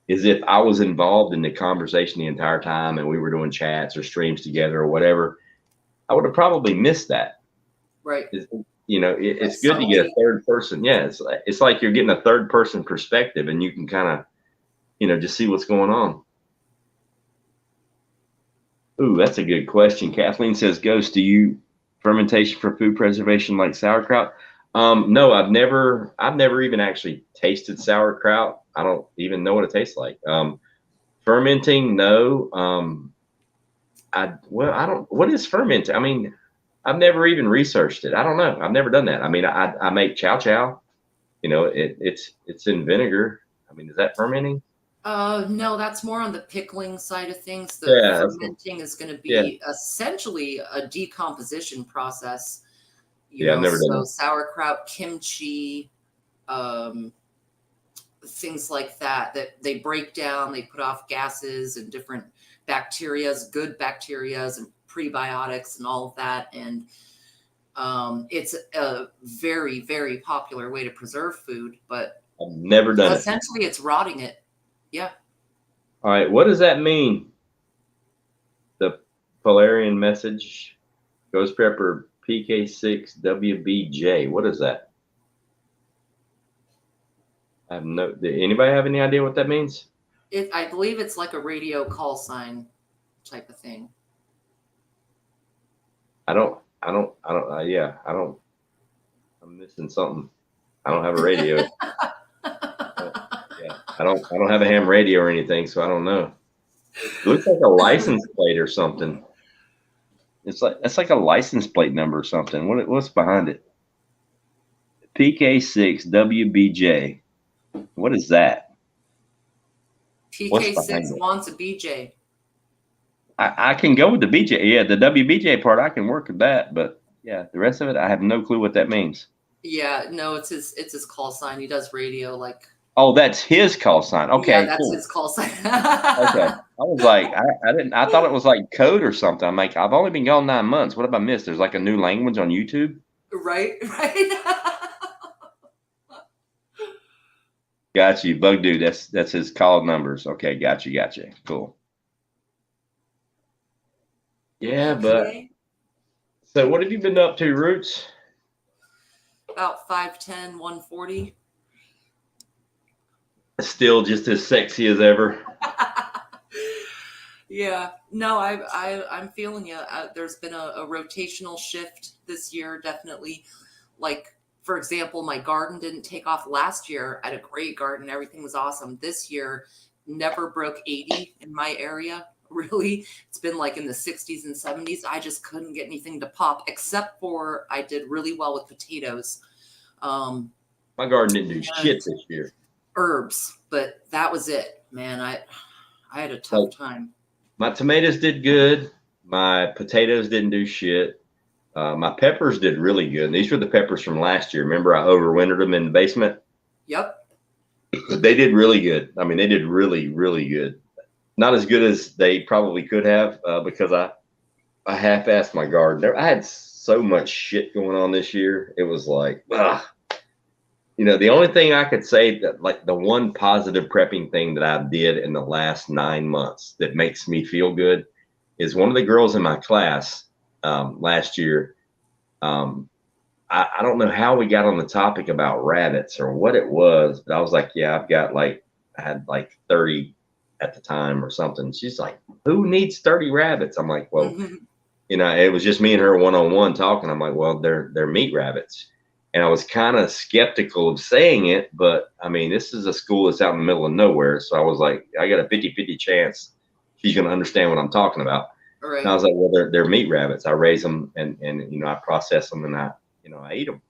Speaker 1: is if I was involved in the conversation the entire time and we were doing chats or streams together or whatever, I would have probably missed that.
Speaker 2: Right.
Speaker 1: You know, it's good to get a third person. Yeah, it's like you're getting a third person perspective, and you can kind of, you know, just see what's going on. Ooh, that's a good question. Kathleen says, "Ghost, do you fermentation for food preservation like sauerkraut?" No, I've never even actually tasted sauerkraut. I don't even know what it tastes like. Fermenting, no. I don't. What is fermenting? I mean, I've never even researched it. I don't know. I've never done that. I mean, I make chow chow. You know, it's in vinegar. I mean, is that fermenting?
Speaker 2: No, that's more on the pickling side of things. The fermenting is going to be essentially a decomposition process.
Speaker 1: I've never done that.
Speaker 2: Sauerkraut, kimchi, things like that they break down. They put off gases and different bacterias, good bacterias, and prebiotics and all of that. And it's a very, very popular way to preserve food, but
Speaker 1: I've never done it.
Speaker 2: Essentially, it's rotting it. Yeah.
Speaker 1: All right. What does that mean? The Polarian message, Ghost Prepper PK6WBJ. What is that? I have no. Did anybody have any idea what that means?
Speaker 2: I believe it's like a radio call sign type of thing. I'm missing something. I don't have a radio. I don't have a ham radio or anything, so I don't know. It looks like a license plate or something. That's like a license plate number or something. What's behind it? PK6WBJ. What is that? PK6 wants a BJ.
Speaker 1: I can go with the BJ. Yeah, the WBJ part, I can work with that. But yeah, the rest of it, I have no clue what that means.
Speaker 2: Yeah, no, it's his call sign. He does radio like.
Speaker 1: Oh, that's his call sign. Okay,
Speaker 2: yeah, that's cool. His call sign.
Speaker 1: Okay, I was like, I thought it was like code or something. I'm like, I've only been gone 9 months. What have I missed? There's like a new language on YouTube.
Speaker 2: Right.
Speaker 1: Got you, Bug Dude. That's his call numbers. Okay, got you. Cool. Yeah, okay. But so what have you been up to, Roots?
Speaker 2: About 5'10", 140.
Speaker 1: Still just as sexy as ever.
Speaker 2: Yeah, no, I'm feeling you. There's been a rotational shift this year, definitely. Like, for example, my garden didn't take off last year. I had a great garden. Everything was awesome. This year, never broke 80 in my area. Really, it's been like in the 60s and 70s. I just couldn't get anything to pop, except for I did really well with potatoes.
Speaker 1: My garden didn't do shit this year.
Speaker 2: Herbs, but that was it, man. I had a tough time.
Speaker 1: My tomatoes did good. My potatoes didn't do shit. My peppers did really good. These were the peppers from last year. Remember, I overwintered them in the basement? Yep. They did really good. I mean, they did really, really good. Not as good as they probably could have because I half-assed my garden. I had so much shit going on this year. It was like, you know, the only thing I could say that, like, the one positive prepping thing that I did in the last 9 months that makes me feel good is one of the girls in my class last year. I don't know how we got on the topic about rabbits or what it was, but I was like, yeah, I had like 30 at the time or something. She's like, who needs 30 rabbits? I'm like, well, it was just me and her one-on-one talking. I'm like, well, they're meat rabbits. And I was kind of skeptical of saying it, but I mean, this is a school that's out in the middle of nowhere. So I was like, I got a 50-50 chance she's going to understand what I'm talking about.
Speaker 2: Right.
Speaker 1: And I was like, well, they're meat rabbits. I raise them and I process them and I eat them.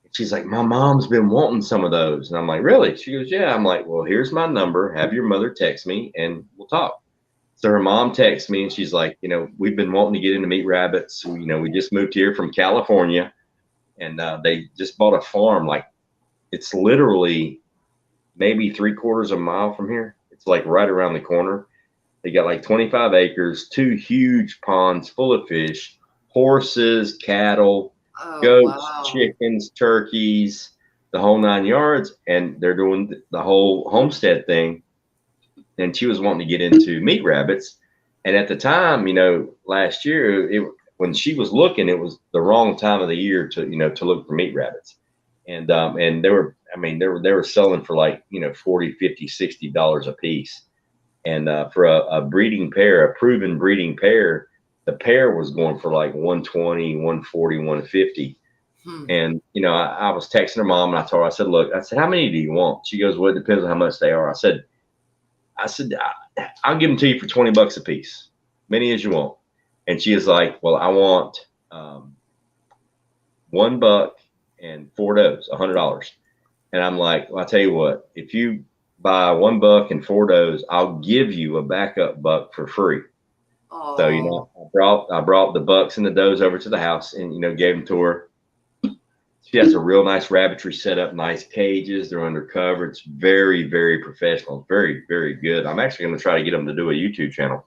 Speaker 1: And she's like, my mom's been wanting some of those. And I'm like, really? She goes, yeah. I'm like, well, here's my number. Have your mother text me and we'll talk. So her mom texts me and she's like, we've been wanting to get into meat rabbits. We just moved here from California and they just bought a farm. Like it's literally maybe 3/4 of a mile from here. It's like right around the corner. They got like 25 acres, 2 huge ponds full of fish, horses, cattle, goats,
Speaker 2: wow.
Speaker 1: chickens, turkeys, the whole 9 yards. And they're doing the whole homestead thing. And she was wanting to get into meat rabbits. And at the time, last year, when she was looking, it was the wrong time of the year to look for meat rabbits. And they were selling for like, $40, $50, $60 a piece. And for a breeding pair, a proven breeding pair, the pair was going for like 120, 140, 150. And, I was texting her mom and I told her, I said, look, how many do you want? She goes, well, it depends on how much they are. I said, I'll give them to you for $20 a piece, many as you want. And she is like, well, I want $1 and 4 does, $100. And I'm like, well, I'll tell you what, if you buy $1 and 4 does, I'll give you a backup buck for free.
Speaker 2: Oh.
Speaker 1: So, I brought the bucks and the does over to the house and, gave them to her. She has a real nice rabbitry set up, nice cages. They're undercover. It's very, very professional. Very, very good. I'm actually going to try to get them to do a YouTube channel.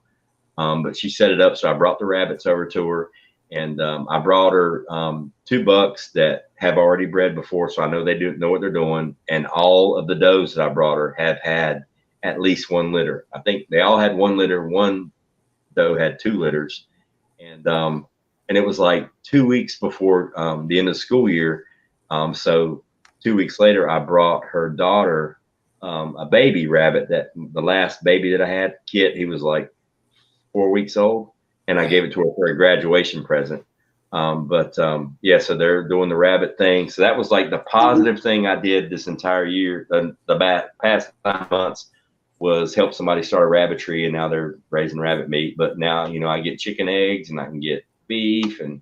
Speaker 1: But she set it up. So I brought the rabbits over to her and I brought her 2 bucks that have already bred before. So I know they know what they're doing. And all of the does that I brought her have had at least 1 litter. I think they all had 1 litter. One doe had 2 litters. And it was like 2 weeks before the end of the school year. So 2 weeks later, I brought her daughter a baby rabbit, that the last baby that I had, Kit, he was like 4 weeks old, and I gave it to her for a graduation present. Yeah, so they're doing the rabbit thing. So that was like the positive thing I did this entire year. The past 9 months was help somebody start a rabbitry, and now they're raising rabbit meat. But now, I get chicken eggs and I can get beef and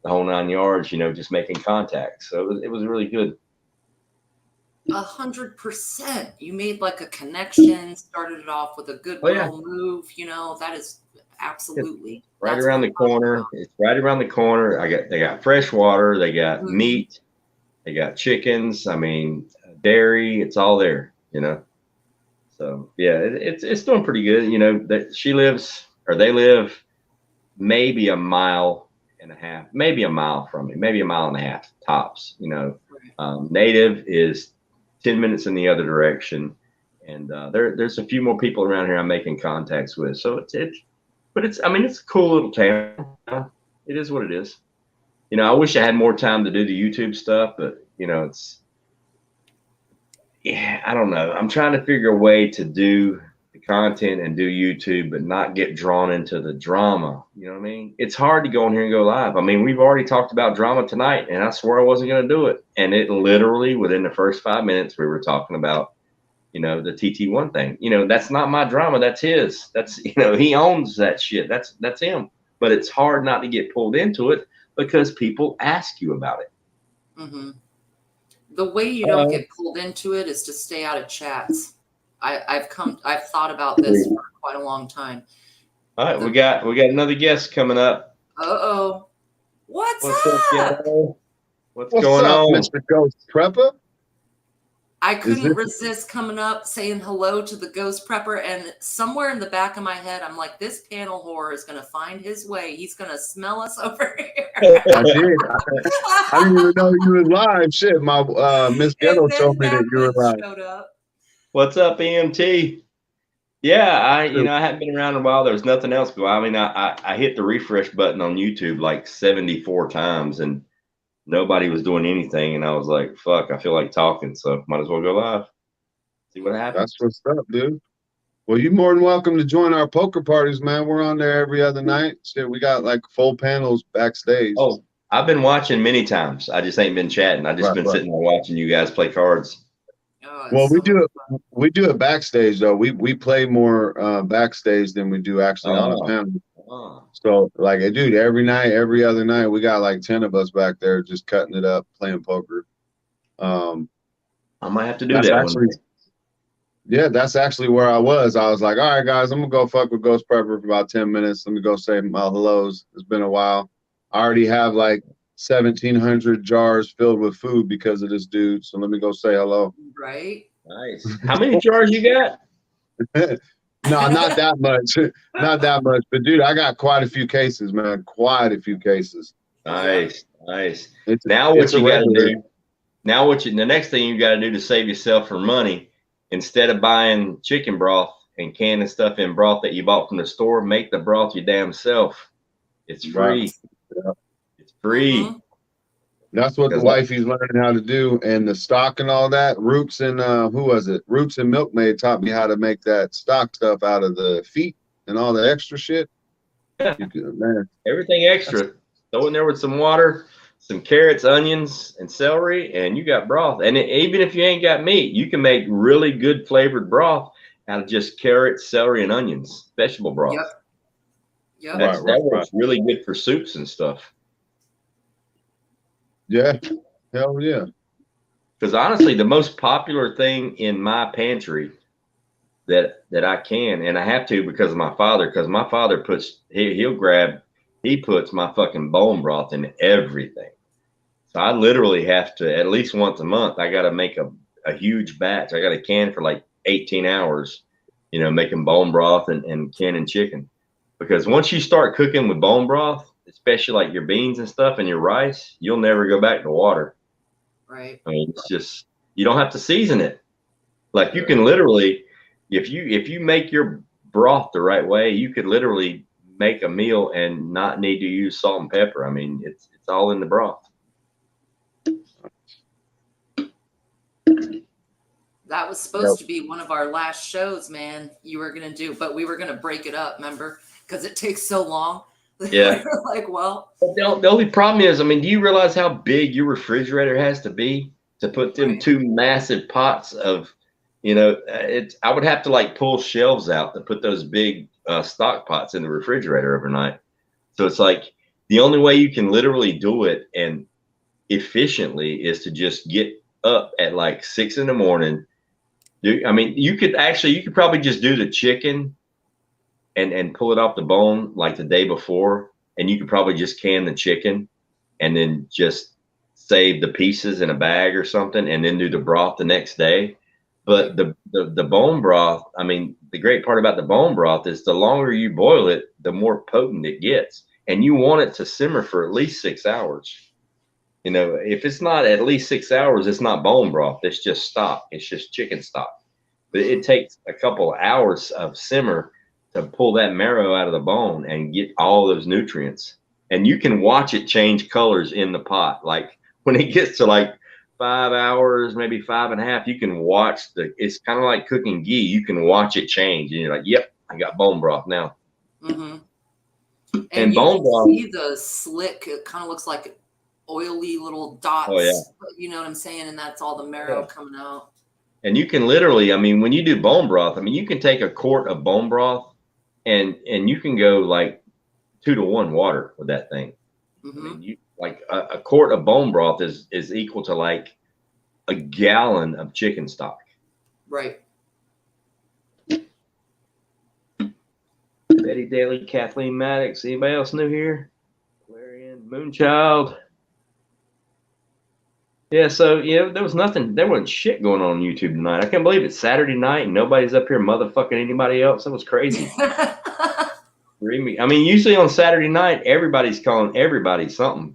Speaker 1: the whole 9 yards, just making contact. So it was really good.
Speaker 2: 100%. You made like a connection, started it off with a good move. That is absolutely
Speaker 1: right around the corner. It's right around the corner. They got fresh water, they got meat, they got chickens. I mean, dairy. It's all there. So yeah, it's doing pretty good. That they live maybe 1.5 miles, maybe a mile from me, maybe 1.5 miles tops. Native is 10 minutes in the other direction, and there's a few more people around here I'm making contacts with. So it's a cool little town. It is what it is. I wish I had more time to do the YouTube stuff, but I don't know. I'm trying to figure a way to do the content and do YouTube, but not get drawn into the drama. You know what I mean? It's hard to go on here and go live. I mean, we've already talked about drama tonight, and I swore I wasn't going to do it. And it literally, within the first 5 minutes, we were talking about, the TT1 thing. That's not my drama. That's his. That's, he owns that shit. That's him. But it's hard not to get pulled into it because people ask you about it.
Speaker 2: Mm-hmm. The way you don't get pulled into it is to stay out of chats. I've thought about this for quite a long time.
Speaker 1: All right, we got another guest coming up.
Speaker 2: What's
Speaker 1: up? What's
Speaker 4: going
Speaker 1: up,
Speaker 4: on, Mr. Ghost Prepper?
Speaker 2: I couldn't resist coming up, saying hello to the Ghost Prepper, and somewhere in the back of my head, I'm like, this panel whore is going to find his way. He's going to smell us over here.
Speaker 4: I did. I didn't even know you were live. Shit, my Miss Ghetto told me that you were live.
Speaker 2: Showed up.
Speaker 1: What's up, EMT? Yeah, I hadn't been around in a while. There was nothing else. I mean, I hit the refresh button on YouTube like 74 times, and nobody was doing anything, and I was like, fuck, I feel like talking, so might as well go live. See what happens.
Speaker 4: That's what's up, dude. Well, you're more than welcome to join our poker parties, man. We're on there every other night. Shit, we got like full panels backstage.
Speaker 1: Oh, I've been watching many times. I just ain't been chatting. I just been sitting there watching you guys play cards.
Speaker 2: Oh,
Speaker 4: Well,
Speaker 2: so
Speaker 4: we do it backstage though. We play more backstage than we do actually on the
Speaker 1: Oh.
Speaker 4: panel.
Speaker 1: Oh.
Speaker 4: So like, dude, every night, every other night, we got like 10 of us back there just cutting it up, playing poker.
Speaker 1: I might have to do
Speaker 4: That's
Speaker 1: that
Speaker 4: actually,
Speaker 1: one.
Speaker 4: yeah, that's actually where I was. I was like, all right, guys, I'm gonna go fuck with Ghost Prepper for about 10 minutes. Let me go say my hellos. It's been a while. I already have like 1,700 jars filled with food because of this dude. So let me go say hello.
Speaker 2: right.
Speaker 1: Nice. How many jars you got?
Speaker 4: No, not that much. Not that much. But dude, I got quite a few cases, man. Quite a few cases.
Speaker 1: Nice, nice.
Speaker 4: It's
Speaker 1: Now what
Speaker 4: it's a
Speaker 1: you got to
Speaker 4: regular.
Speaker 1: do? Now the next thing you got to do to save yourself for money, instead of buying chicken broth and canning stuff in broth that you bought from the store, make the broth your damn self. It's free.
Speaker 4: Right. Yeah.
Speaker 1: It's free.
Speaker 2: Mhm.
Speaker 4: That's what the
Speaker 1: 'Cause
Speaker 4: wifey's learning how to do, and the stock and all that. Roots and who was it? Roots and Milkmaid taught me how to make that stock stuff out of the feet and all the extra shit.
Speaker 1: Yeah.
Speaker 4: You can, man.
Speaker 1: everything extra. Throw in there with some water, some carrots, onions, and celery, and you got broth. And even if you ain't got meat, you can make really good flavored broth out of just carrots, celery, and onions. Vegetable broth.
Speaker 2: Yep. Yep.
Speaker 1: That
Speaker 4: Right.
Speaker 1: works really good for soups and stuff.
Speaker 4: Yeah. Hell yeah.
Speaker 1: Because honestly, the most popular thing in my pantry that I can, and I have to because of my father, because my father he puts my fucking bone broth in everything. So I literally have to, at least once a month, I got to make a huge batch. I got a can for like 18 hours, making bone broth and canning chicken. Because once you start cooking with bone broth, especially like your beans and stuff and your rice, you'll never go back to water.
Speaker 2: Right.
Speaker 1: I mean, it's just, you don't have to season it. Like you can literally, if you make your broth the right way, you could literally make a meal and not need to use salt and pepper. I mean, it's all in the broth.
Speaker 2: That was supposed to be one of our last shows, man. You were gonna do, but we were gonna break it up, remember? Because it takes so long.
Speaker 1: Yeah.
Speaker 2: We were like, well,
Speaker 1: The only problem is, I mean, do you realize how big your refrigerator has to be to put them
Speaker 2: Right.
Speaker 1: two massive pots of, I would have to like pull shelves out to put those big stock pots in the refrigerator overnight. So it's like the only way you can literally do it and efficiently is to just get up at like 6 a.m. I mean, you could probably just do the chicken and pull it off the bone like the day before, and you could probably just can the chicken and then just save the pieces in a bag or something and then do the broth the next day. But the bone broth, I mean, the great part about the bone broth is the longer you boil it, the more potent it gets. And you want it to simmer for at least 6 hours. If it's not at least 6 hours, it's not bone broth. It's just stock. It's just chicken stock. But it takes a couple of hours of simmer to pull that marrow out of the bone and get all those nutrients. And you can watch it change colors in the pot. Like when it gets to like 5 hours, maybe 5.5, you can watch it's kind of like cooking ghee. You can watch it change. And you're like, yep, I got bone broth now.
Speaker 2: Mm-hmm.
Speaker 1: And
Speaker 2: you
Speaker 1: bone
Speaker 2: can
Speaker 1: broth,
Speaker 2: see the slick, it kind of looks like oily little dots.
Speaker 1: Oh, yeah.
Speaker 2: You know what I'm saying? And that's all the marrow coming out.
Speaker 1: and you can literally, I mean, when you do bone broth, I mean, you can take a quart of bone broth and you can go like 2-to-1 water with that thing.
Speaker 2: Mm-hmm.
Speaker 1: I mean, like a quart of bone broth is equal to like a gallon of chicken stock.
Speaker 2: Right.
Speaker 1: Betty Daly, Kathleen Maddox. Anybody else new here? Clarion, Moonchild. Yeah, so there wasn't shit going on YouTube tonight. I can't believe it's Saturday night and nobody's up here motherfucking anybody else. That was crazy. I mean, usually on Saturday night, everybody's calling everybody something.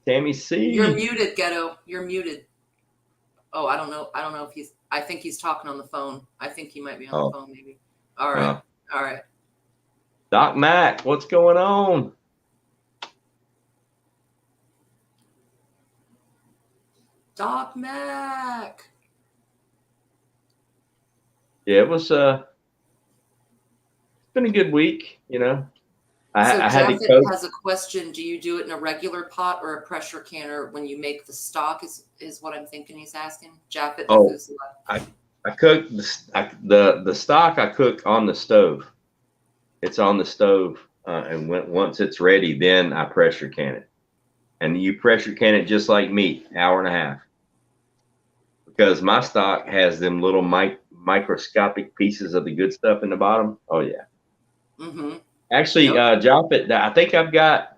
Speaker 1: Tammy C.
Speaker 2: You're muted, Ghetto. You're muted. Oh, I don't know. If I think he's talking on the phone. I think he might be on the phone, maybe. All right. All right.
Speaker 1: Doc Mac, what's going on?
Speaker 2: Doc Mac.
Speaker 1: Yeah, it was it's been a good week, you know. I had to
Speaker 2: Japheth
Speaker 1: coach.
Speaker 2: has a question. Do you do it in a regular pot or a pressure canner when you make the stock? Is what I'm thinking he's asking. Japheth.
Speaker 1: Oh, I cook the stock. I cook on the stove. It's on the stove, and once it's ready, then I pressure can it. And you pressure can it just like meat, hour and a half. Because my stock has them little microscopic pieces of the good stuff in the bottom. Oh yeah.
Speaker 2: Mm-hmm.
Speaker 1: Actually,
Speaker 2: Yep.
Speaker 1: Japheth, I think I've got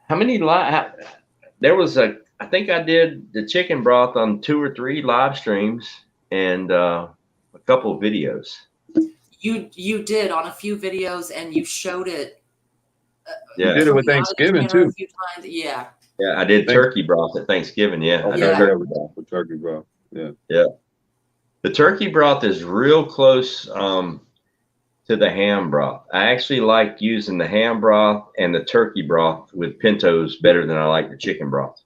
Speaker 1: how many there was I think I did the chicken broth on 2 or 3 live streams and a couple of videos.
Speaker 2: You did on a few videos, and you showed it.
Speaker 4: You
Speaker 1: Yeah,
Speaker 4: did it with
Speaker 2: coming out of the
Speaker 4: Thanksgiving
Speaker 2: canner
Speaker 4: too.
Speaker 2: a few times. Yeah.
Speaker 1: yeah, I did turkey broth at Thanksgiving. Yeah, I
Speaker 4: Okay,
Speaker 1: did
Speaker 2: Yeah.
Speaker 1: turkey broth.
Speaker 4: with turkey broth. Yeah.
Speaker 1: Yeah, the turkey broth is real close to the ham broth. I actually like using the ham broth and the turkey broth with pintos better than I like the chicken broth.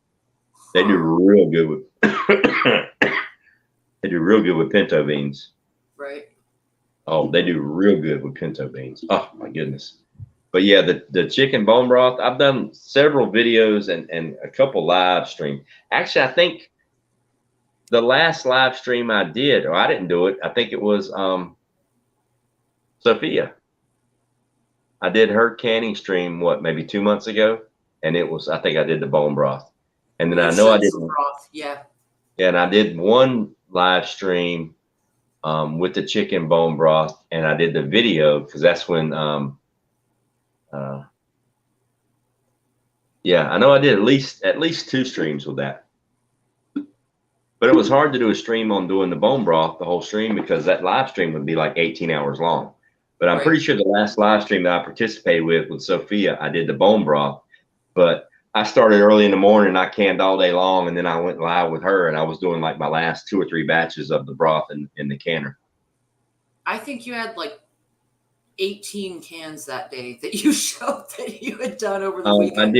Speaker 1: They do real good with they do real good with pinto beans.
Speaker 2: Right.
Speaker 1: Oh, they do real good with pinto beans. Oh my goodness. But yeah, the chicken bone broth, I've done several videos and a couple live streams. Actually, I think the last live stream I did, or I didn't do it, I think it was Sophia. I did her canning stream, what, maybe 2 months ago? And it was, I think I did the bone broth. And then I know I did
Speaker 2: some broth. Yeah.
Speaker 1: Yeah, and I did one live stream with the chicken bone broth, and I did the video because that's when yeah, I know I did at least 2 streams with that. But it was hard to do a stream on doing the bone broth, the whole stream, because that live stream would be like 18 hours long. But I'm pretty sure the last live stream that I participated with Sophia, I did the bone broth. But I started early in the morning, I canned all day long, and then I went live with her, and I was doing like my last 2 or 3 batches of the broth in the canner.
Speaker 2: I think you had like 18 cans that day that you showed that you had done over the weekend.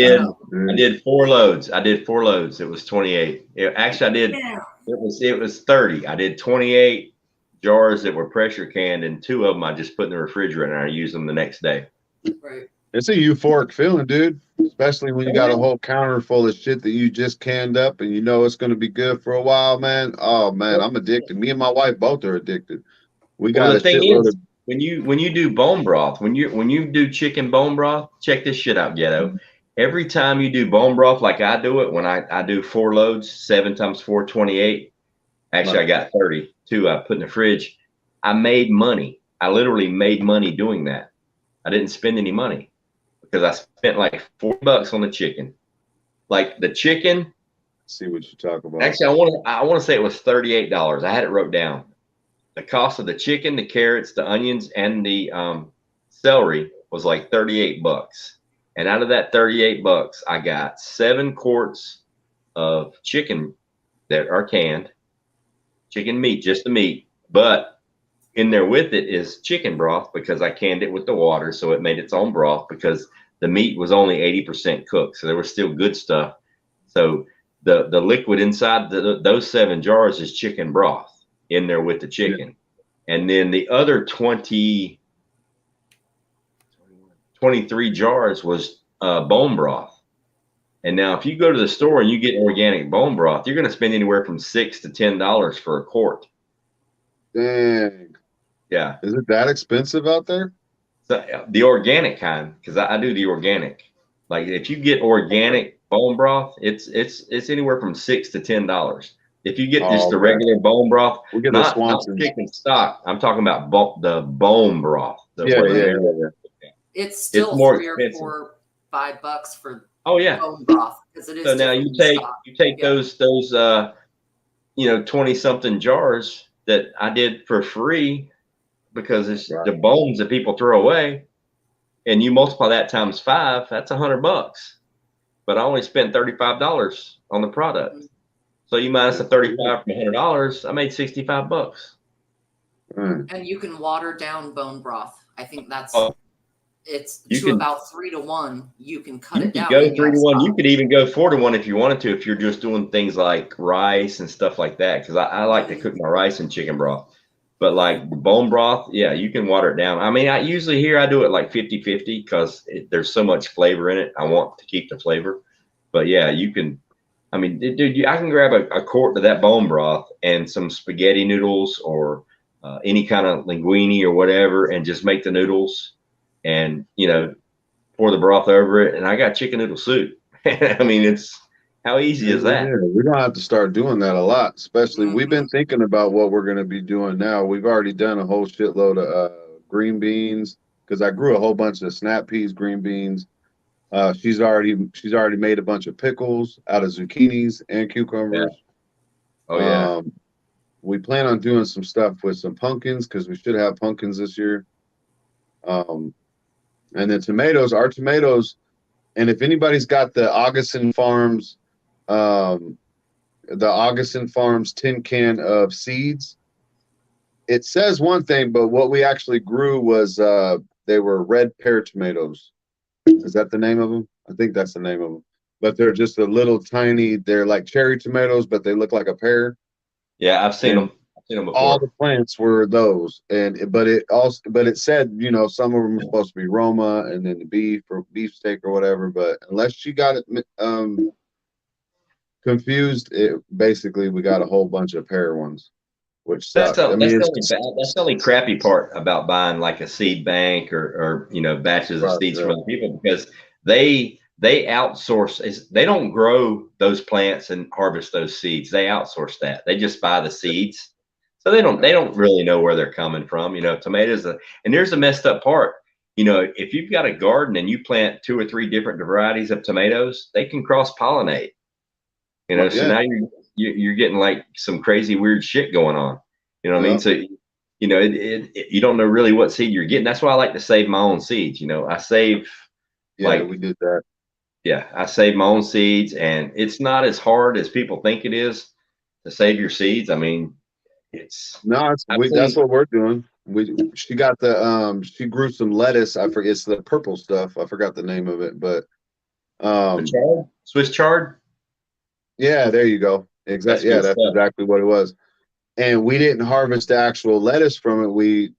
Speaker 1: I did 4 loads. I did 4 loads. It was 28. Actually, I did. Yeah. It was 30. I did 28 jars that were pressure canned, and 2 of them I just put in the refrigerator and I used them the next day.
Speaker 2: Right.
Speaker 4: It's a euphoric feeling, dude. Especially when you got a whole counter full of shit that you just canned up and you know it's going to be good for a while, man. Oh man, I'm addicted. Me and my wife both are addicted. We got a shitload of.
Speaker 1: When you do bone broth, when you do chicken bone broth, check this shit out, Ghetto. Every time you do bone broth, like I do it, when I do 4 loads, 7 times 4, 28. Actually, I got 32. I put in the fridge. I made money. I literally made money doing that. I didn't spend any money because I spent like $40 on the chicken. Like the chicken.
Speaker 4: See what you talk about.
Speaker 1: Actually, I want to say it was $38. I had it wrote down. The cost of the chicken, the carrots, the onions, and the celery was like $38. And out of that $38, I got 7 quarts of chicken that are canned, chicken meat, just the meat. But in there with it is chicken broth because I canned it with the water, so it made its own broth because the meat was only 80% cooked, so there was still good stuff. So the liquid inside those 7 jars is chicken broth in there with the chicken. And then the other 23 jars was bone broth. And now if you go to the store and you get organic bone broth, you're going to spend anywhere from $6 to $10 for a quart.
Speaker 4: Dang.
Speaker 1: Yeah.
Speaker 4: Is it that expensive out there?
Speaker 1: So, the organic kind, because I do the organic. Like if you get organic bone broth, it's anywhere from $6 to $10. If you get just the regular bone broth,
Speaker 4: we'll get
Speaker 1: not chicken stock, I'm talking about the bone broth.
Speaker 4: Yeah.
Speaker 2: It's still
Speaker 1: it's more
Speaker 2: 3
Speaker 1: expensive.
Speaker 2: or $4, $5 for
Speaker 1: bone
Speaker 2: broth because it is.
Speaker 1: So now you take those 20-something jars that I did for free because it's the bones that people throw away, and you multiply that times 5, that's $100. But I only spent $35 on the product. So you minus the 35 from $100, I made $65.
Speaker 2: And you can water down bone broth. I think that's it's about 3 to 1. You can cut it down.
Speaker 1: You go 3 to 1. You could even go 4 to 1 if you wanted to, if you're just doing things like rice and stuff like that. Because I like to cook my rice in chicken broth. But like bone broth, yeah, you can water it down. I mean, I usually here I do it like 50-50 because there's so much flavor in it. I want to keep the flavor. But yeah, you can. I mean, dude, I can grab a quart of that bone broth and some spaghetti noodles or any kind of linguine or whatever, and just make the noodles and, you know, pour the broth over it. And I got chicken noodle soup. I mean, it's how easy is that?
Speaker 4: Yeah, we're gonna have to start doing that a lot. Especially, we've
Speaker 2: Mhm.
Speaker 4: been thinking about what we're gonna be doing now. We've already done a whole shitload of green beans because I grew a whole bunch of snap peas, green beans. She's already made a bunch of pickles out of zucchinis and
Speaker 1: Yeah.
Speaker 4: cucumbers.
Speaker 1: Oh, yeah.
Speaker 4: We plan on doing some stuff with some pumpkins because we should have pumpkins this year. And then tomatoes, our tomatoes, and if anybody's got the Augustin Farms, um, tin can of seeds, it says one thing, but what we actually grew was they were red pear tomatoes. Is that the name of them? I think that's the name of them. But they're just a little tiny. They're like cherry tomatoes, but they look like a pear.
Speaker 1: Yeah, I've seen
Speaker 4: And
Speaker 1: them. I've seen them
Speaker 4: all
Speaker 1: before.
Speaker 4: the plants were those, but it said, you know, some of them were supposed to be Roma and then the beef or beefsteak or whatever. But unless she got it confused, basically we got a whole bunch of pear ones, which
Speaker 1: That's
Speaker 4: sucked. I
Speaker 1: the
Speaker 4: mean,
Speaker 1: that's the
Speaker 4: it's
Speaker 1: only bad, that's the only crappy part about buying like a seed bank or you know batches of
Speaker 4: right,
Speaker 1: seeds from
Speaker 4: right.
Speaker 1: other people because they outsource. They don't grow those plants and harvest those seeds. They outsource that. They just buy the seeds, so they don't really know where they're coming from. You know, tomatoes. And here's the messed up part. You know, if you've got a garden and you plant 2 or 3 different varieties of tomatoes, they can cross pollinate. You know,
Speaker 4: Right,
Speaker 1: so
Speaker 4: yeah.
Speaker 1: now you're getting like some crazy weird shit going on. You know what I mean?
Speaker 4: Yeah.
Speaker 1: So you know you don't know really what seed you're getting. That's why I like to save my own seeds. You know, I save
Speaker 4: Yeah,
Speaker 1: like
Speaker 4: we did that.
Speaker 1: yeah, I save my own seeds, and it's not as hard as people think it is to save your seeds. I mean, it's
Speaker 4: No,
Speaker 1: I've
Speaker 4: that's
Speaker 1: seen
Speaker 4: what we're doing. She got she grew some lettuce. I forget, it's the purple stuff. I forgot the name of it, but
Speaker 1: the
Speaker 4: um
Speaker 1: chard, Swiss chard.
Speaker 4: yeah, there you go.
Speaker 1: That's
Speaker 4: Yeah,
Speaker 1: good
Speaker 4: that's
Speaker 1: stuff.
Speaker 4: exactly what it was. And we didn't harvest the actual lettuce from it.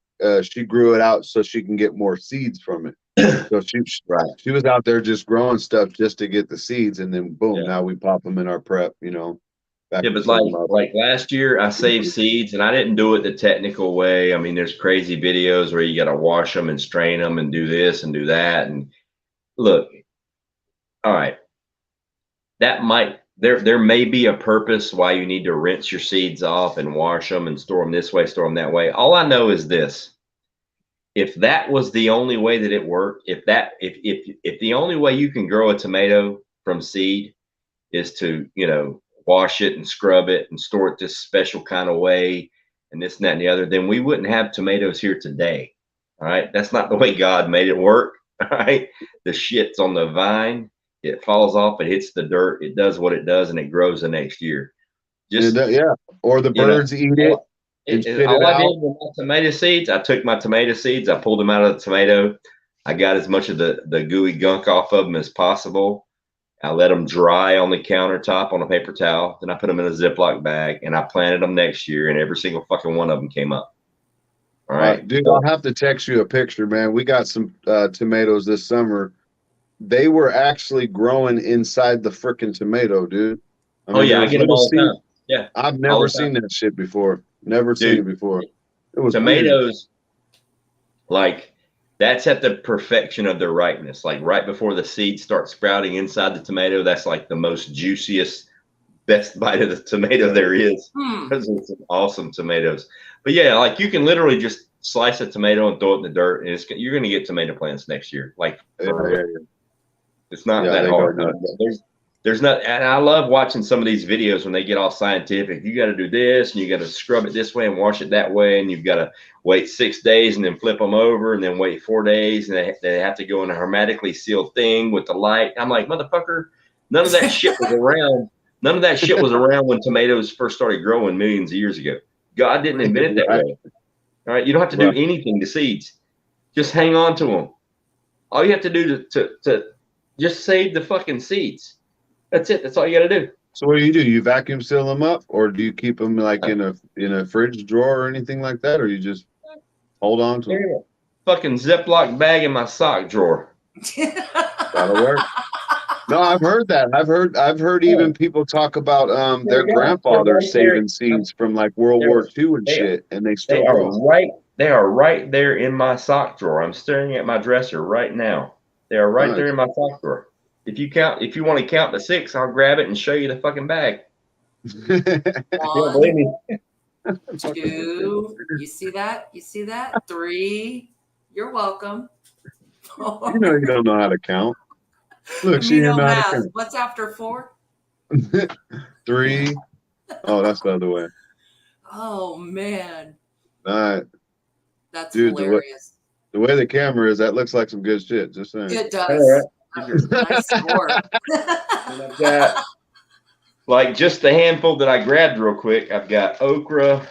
Speaker 4: She grew it out so she can get more seeds from it. So
Speaker 1: Right.
Speaker 4: she was out there just growing stuff just to get the seeds, and then boom,
Speaker 1: Yeah.
Speaker 4: now we pop them in our prep, you know,
Speaker 1: Yeah, but
Speaker 4: packaging them up.
Speaker 1: like last year, I saved seeds, and I didn't do it the technical way. I mean, there's crazy videos where you got to wash them and strain them and do this and do that. And look, all right, that might there may be a purpose why you need to rinse your seeds off and wash them and store them this way, store them that way. All I know is this: if that was the only way that it worked, if the only way you can grow a tomato from seed is to, you know, wash it and scrub it and store it this special kind of way and this and that and the other, then we wouldn't have tomatoes here today. All right. That's not the way God made it work. All right. The shit's on the vine. It falls off, it hits the dirt, it does what it does, and it grows the next year. Just,
Speaker 4: Yeah, or the
Speaker 1: you know,
Speaker 4: birds eat it and shit it
Speaker 1: all I did
Speaker 4: out.
Speaker 1: with my tomato seeds, I took my tomato seeds, I pulled them out of the tomato. I got as much of the gooey gunk off of them as possible. I let them dry on the countertop on a paper towel. Then I put them in a Ziploc bag and I planted them next year, and every single fucking one of them came up. All right.
Speaker 4: Dude, I'll
Speaker 1: So,
Speaker 4: have to text you a picture, man. We got some tomatoes this summer. They were actually growing inside the freaking tomato, dude. I
Speaker 1: oh,
Speaker 4: mean, there
Speaker 1: yeah, I
Speaker 4: was
Speaker 1: get them
Speaker 4: little
Speaker 1: all the
Speaker 4: seeds.
Speaker 1: time. Yeah,
Speaker 4: I've
Speaker 1: all
Speaker 4: never
Speaker 1: the time.
Speaker 4: seen that shit before. Never seen it
Speaker 1: Dude,
Speaker 4: before. It was weird.
Speaker 1: tomatoes, like, that's at the perfection of their ripeness. Like, right before the seeds start sprouting inside the tomato, that's like the most juiciest, best bite of the tomato there is.
Speaker 2: Hmm.
Speaker 1: Those are some awesome tomatoes. But yeah, like you can literally just slice a tomato and throw it in the dirt, and you're going to get tomato plants next year. Like
Speaker 4: Yeah,
Speaker 1: it's not
Speaker 4: yeah,
Speaker 1: that
Speaker 4: they go
Speaker 1: hard.
Speaker 4: nuts.
Speaker 1: There's not, and I love watching some of these videos when they get all scientific. You got to do this, and you got to scrub it this way and wash it that way, and you've got to wait 6 days and then flip them over, and then wait 4 days, and they have to go in a hermetically sealed thing with the light. I'm like, motherfucker, none of that shit was around. None of that shit was around when tomatoes first started growing millions of years ago. God didn't invent it that
Speaker 4: Right.
Speaker 1: way. All right, you don't have to do anything to seeds. Just hang on to them. All you have to do to just save the fucking seeds. That's it. That's all you got to do.
Speaker 4: So what do? You vacuum seal them up, or do you keep them like in a fridge drawer or anything like that, or you just hold on to them?
Speaker 1: Fucking Ziploc bag in my sock drawer.
Speaker 4: That'll work. No, I've heard that. I've heard even people talk about their grandfathers saving seeds from like World War II and shit, and they still grow.
Speaker 1: They are right there in my sock drawer. I'm staring at my dresser right now. They are right there in my sock drawer. If you want to count to 6, I'll grab it and show you the fucking bag.
Speaker 2: 1, 2, you see that? You see that? 3, you're welcome. 4.
Speaker 4: You know you don't know how to count. Look, she
Speaker 2: You know
Speaker 4: didn't know how to
Speaker 2: math.
Speaker 4: count.
Speaker 2: What's after 4?
Speaker 4: 3. Oh, that's the other way.
Speaker 2: Oh man,
Speaker 4: All right.
Speaker 2: that's
Speaker 4: Dude,
Speaker 2: hilarious.
Speaker 4: The way the camera is, that looks like some good shit. Just saying.
Speaker 2: It does.
Speaker 1: Right.
Speaker 2: Nice score.
Speaker 1: And I've got like just the handful that I grabbed real quick. I've got okra,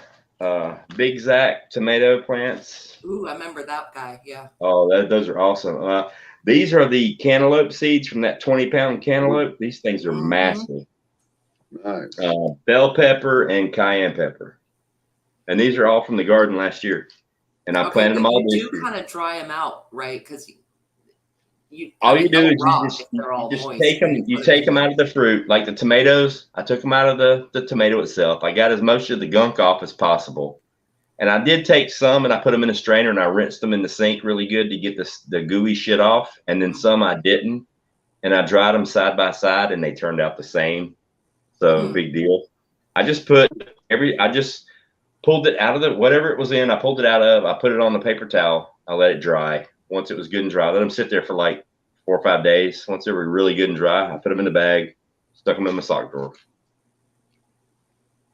Speaker 1: Big Zack tomato plants.
Speaker 2: Ooh, I remember that guy. Yeah.
Speaker 1: Oh, those are awesome. These are the cantaloupe seeds from that 20-pound cantaloupe. These things are massive.
Speaker 4: Nice.
Speaker 1: Bell pepper and cayenne pepper. And these are all from the garden last year. And I planted them all this year.
Speaker 2: You do kind of dry them out, right? Because
Speaker 1: all you do is you just take them. You take them out of the fruit, like the tomatoes. I took them out of the tomato itself. I got as much of the gunk off as possible, and I did take some and I put them in a strainer and I rinsed them in the sink really good to get the gooey shit off. And then some I didn't, and I dried them side by side and they turned out the same. So big deal. I just pulled it out of whatever it was in. I pulled it out of. I put it on the paper towel. I let it dry. Once it was good and dry, I let them sit there for like 4 or 5 days. Once they were really good and dry, I put them in the bag, stuck them in my sock drawer.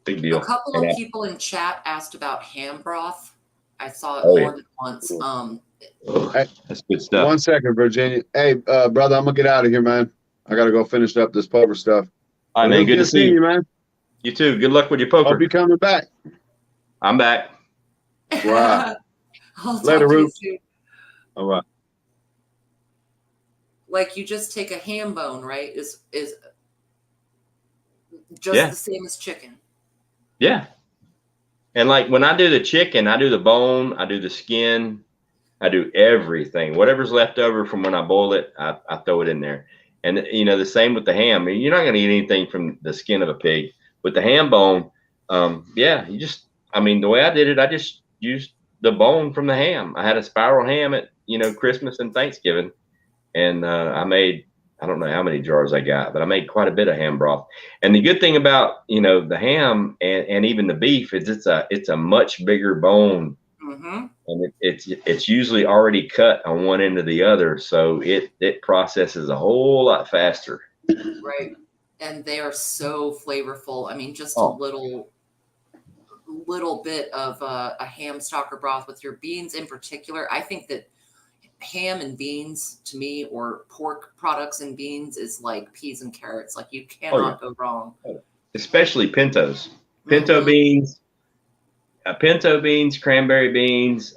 Speaker 1: Big deal.
Speaker 2: A couple of people in chat asked about ham broth. I saw it more than once.
Speaker 1: That's good stuff.
Speaker 4: 1 second, Virginia. Hey, brother, I'm gonna get out of here, man. I gotta go finish up this poker stuff.
Speaker 1: All right, man. Good to see you,
Speaker 4: man.
Speaker 1: You too. Good luck with your poker.
Speaker 4: Hope you're coming back.
Speaker 1: I'm back.
Speaker 4: Wow. Later, Ruth. All right.
Speaker 2: Like you just take a ham bone, right? Is just the same as chicken.
Speaker 1: Yeah. And like when I do the chicken, I do the bone, I do the skin, I do everything. Whatever's left over from when I boil it, I throw it in there. And the same with the ham. I mean, you're not going to eat anything from the skin of a pig. With the ham bone, the way I did it, I just used the bone from the ham. I had a spiral ham at Christmas and Thanksgiving, and I made, I don't know how many jars I got, but I made quite a bit of ham broth. And the good thing about the ham and even the beef is it's a much bigger bone, and it's usually already cut on one end or the other, so it processes a whole lot faster.
Speaker 2: Right, and they are so flavorful. I mean, just a little bit of a ham stock or broth with your beans in particular. I think that ham and beans to me, or pork products and beans, is like peas and carrots. Like you cannot go wrong.
Speaker 1: Especially pintos, pinto beans, cranberry beans,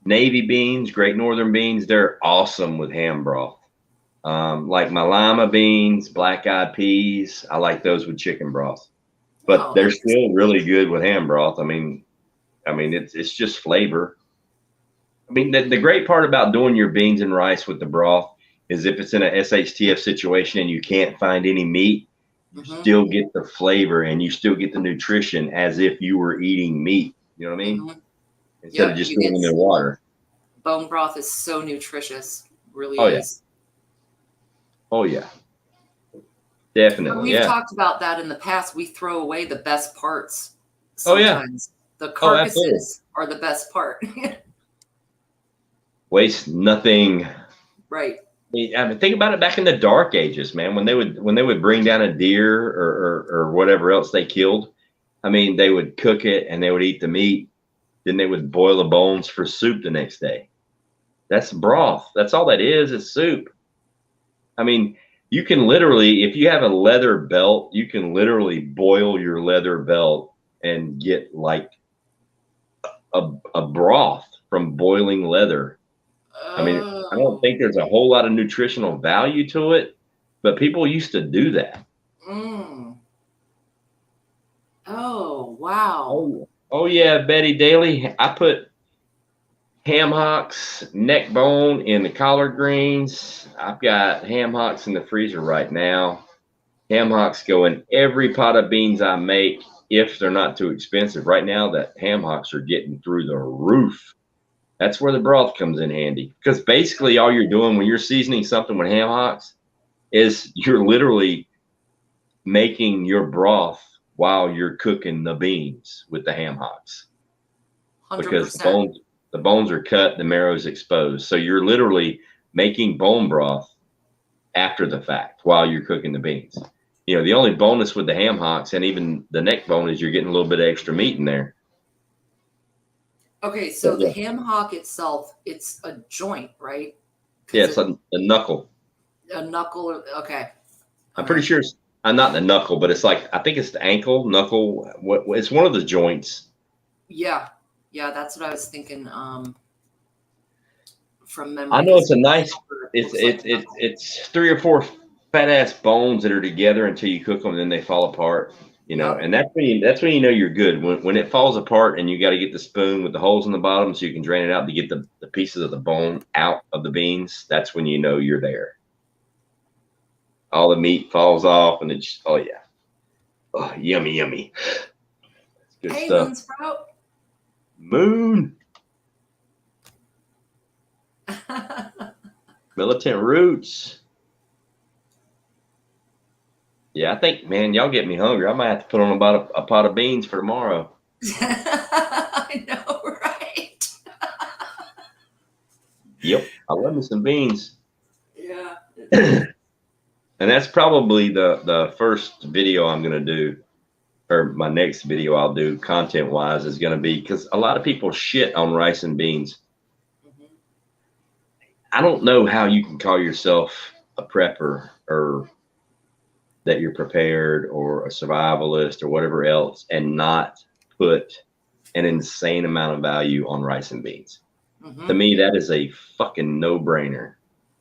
Speaker 1: navy beans, great northern beans. They're awesome with ham broth. Like my lima beans, black eyed peas. I like those with chicken broth. But they're still really good with ham broth. I mean, it's just flavor. I mean, the great part about doing your beans and rice with the broth is if it's in a SHTF situation and you can't find any meat, you still get the flavor and you still get the nutrition as if you were eating meat. You know what I mean? Instead of just doing it in water.
Speaker 2: Bone broth is so nutritious. Really is.
Speaker 1: Oh, yeah. Definitely.
Speaker 2: We've talked about that in the past. We throw away the best parts.
Speaker 1: Sometimes.
Speaker 2: The carcasses are the best part.
Speaker 1: Waste nothing.
Speaker 2: Right.
Speaker 1: I mean, think about it back in the dark ages, man, when they would bring down a deer or whatever else they killed. I mean, they would cook it and they would eat the meat. Then they would boil the bones for soup the next day. That's broth. That's all that is soup. I mean, you can literally, if you have a leather belt, you can literally boil your leather belt and get like a broth from boiling leather. I mean, I don't think there's a whole lot of nutritional value to it, but people used to do that.
Speaker 2: Oh, wow.
Speaker 1: Oh yeah, Betty Daly. I put ham hocks, neck bone in the collard greens. I've got ham hocks in the freezer right now. Ham hocks go in every pot of beans I make if they're not too expensive. Right now, that ham hocks are getting through the roof. That's where the broth comes in handy. Because basically all you're doing when you're seasoning something with ham hocks is you're literally making your broth while you're cooking the beans with the ham hocks.
Speaker 2: 100%.
Speaker 1: Because the bones are cut, the marrow is exposed. So you're literally making bone broth after the fact while you're cooking the beans. You know, the only bonus with the ham hocks and even the neck bone is you're getting a little bit of extra meat in there.
Speaker 2: Okay, so the ham hock itself, it's a joint, right?
Speaker 1: Yeah, it's a knuckle.
Speaker 2: A knuckle, okay.
Speaker 1: I'm pretty sure it's not the knuckle, but it's like, I think it's the ankle, knuckle. It's one of the joints.
Speaker 2: Yeah, that's what I was thinking. From memory.
Speaker 1: I know it's a nice. It's 3 or 4 fat ass bones that are together until you cook them, and then they fall apart. You know, and that's when you know you're good. When it falls apart and you got to get the spoon with the holes in the bottom so you can drain it out to get the pieces of the bone out of the beans. That's when you know you're there. All the meat falls off, and it's oh yummy. That's good stuff.
Speaker 2: Moon Sprout.
Speaker 1: Moon. Militant Roots. Yeah, I think, man, y'all get me hungry. I might have to put on about a pot of beans for tomorrow.
Speaker 2: I know, right?
Speaker 1: Yep, I love me some beans.
Speaker 2: Yeah.
Speaker 1: And that's probably the first video I'm going to do, or my next video I'll do content-wise is going to be, because a lot of people shit on rice and beans.
Speaker 2: Mm-hmm.
Speaker 1: I don't know how you can call yourself a prepper or that you're prepared or a survivalist or whatever else and not put an insane amount of value on rice and beans.
Speaker 2: Mm-hmm.
Speaker 1: To me, that is a fucking no-brainer,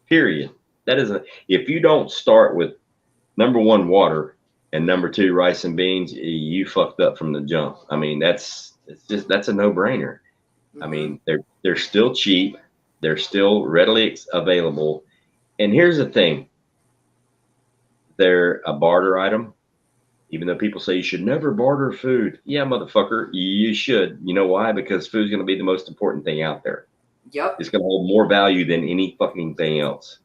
Speaker 1: period. That is if you don't start with number 1, water, and number 2, rice and beans, you fucked up from the jump. I mean, that's a no-brainer.
Speaker 2: Mm-hmm.
Speaker 1: I mean, they're still cheap. They're still readily available. And here's the thing. They're a barter item, even though people say you should never barter food. Yeah, motherfucker, you should. You know why? Because food's going to be the most important thing out there.
Speaker 2: Yep.
Speaker 1: It's going to hold more value than any fucking thing else.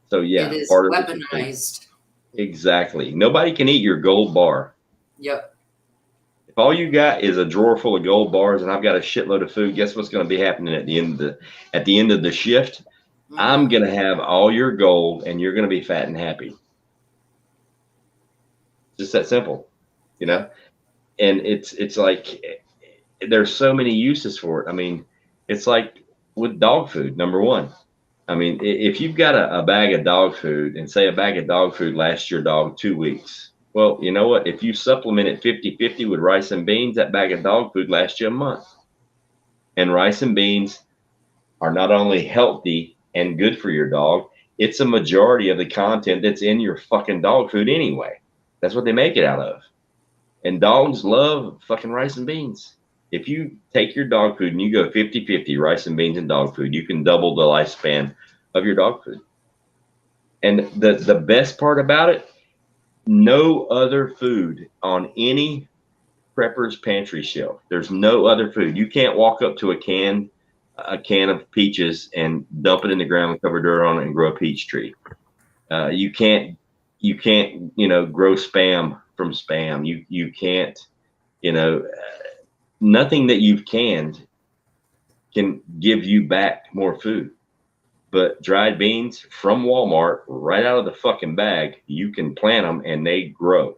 Speaker 1: So yeah,
Speaker 2: it is
Speaker 1: barter
Speaker 2: weaponized.
Speaker 1: Exactly. Nobody can eat your gold bar.
Speaker 2: Yep.
Speaker 1: If all you got is a drawer full of gold bars and I've got a shitload of food, guess what's going to be happening at the end of the shift? Mm-hmm. I'm going to have all your gold and you're going to be fat and happy. Just that simple, you know? And it's like there's so many uses for it. I mean, it's like with dog food, number 1. I mean, if you've got a bag of dog food and say a bag of dog food lasts your dog 2 weeks, well, you know what? If you supplement it 50-50 with rice and beans, that bag of dog food lasts you a month. And rice and beans are not only healthy and good for your dog, it's a majority of the content that's in your fucking dog food anyway. That's what they make it out of. And dogs love fucking rice and beans. If you take your dog food and you go 50-50 rice and beans and dog food, you can double the lifespan of your dog food. And the best part about it, no other food on any prepper's pantry shelf. There's no other food. You can't walk up to a can of peaches and dump it in the ground and cover dirt on it and grow a peach tree. You can't, grow spam from spam. You can't, nothing that you've canned can give you back more food. But dried beans from Walmart, right out of the fucking bag, you can plant them and they grow.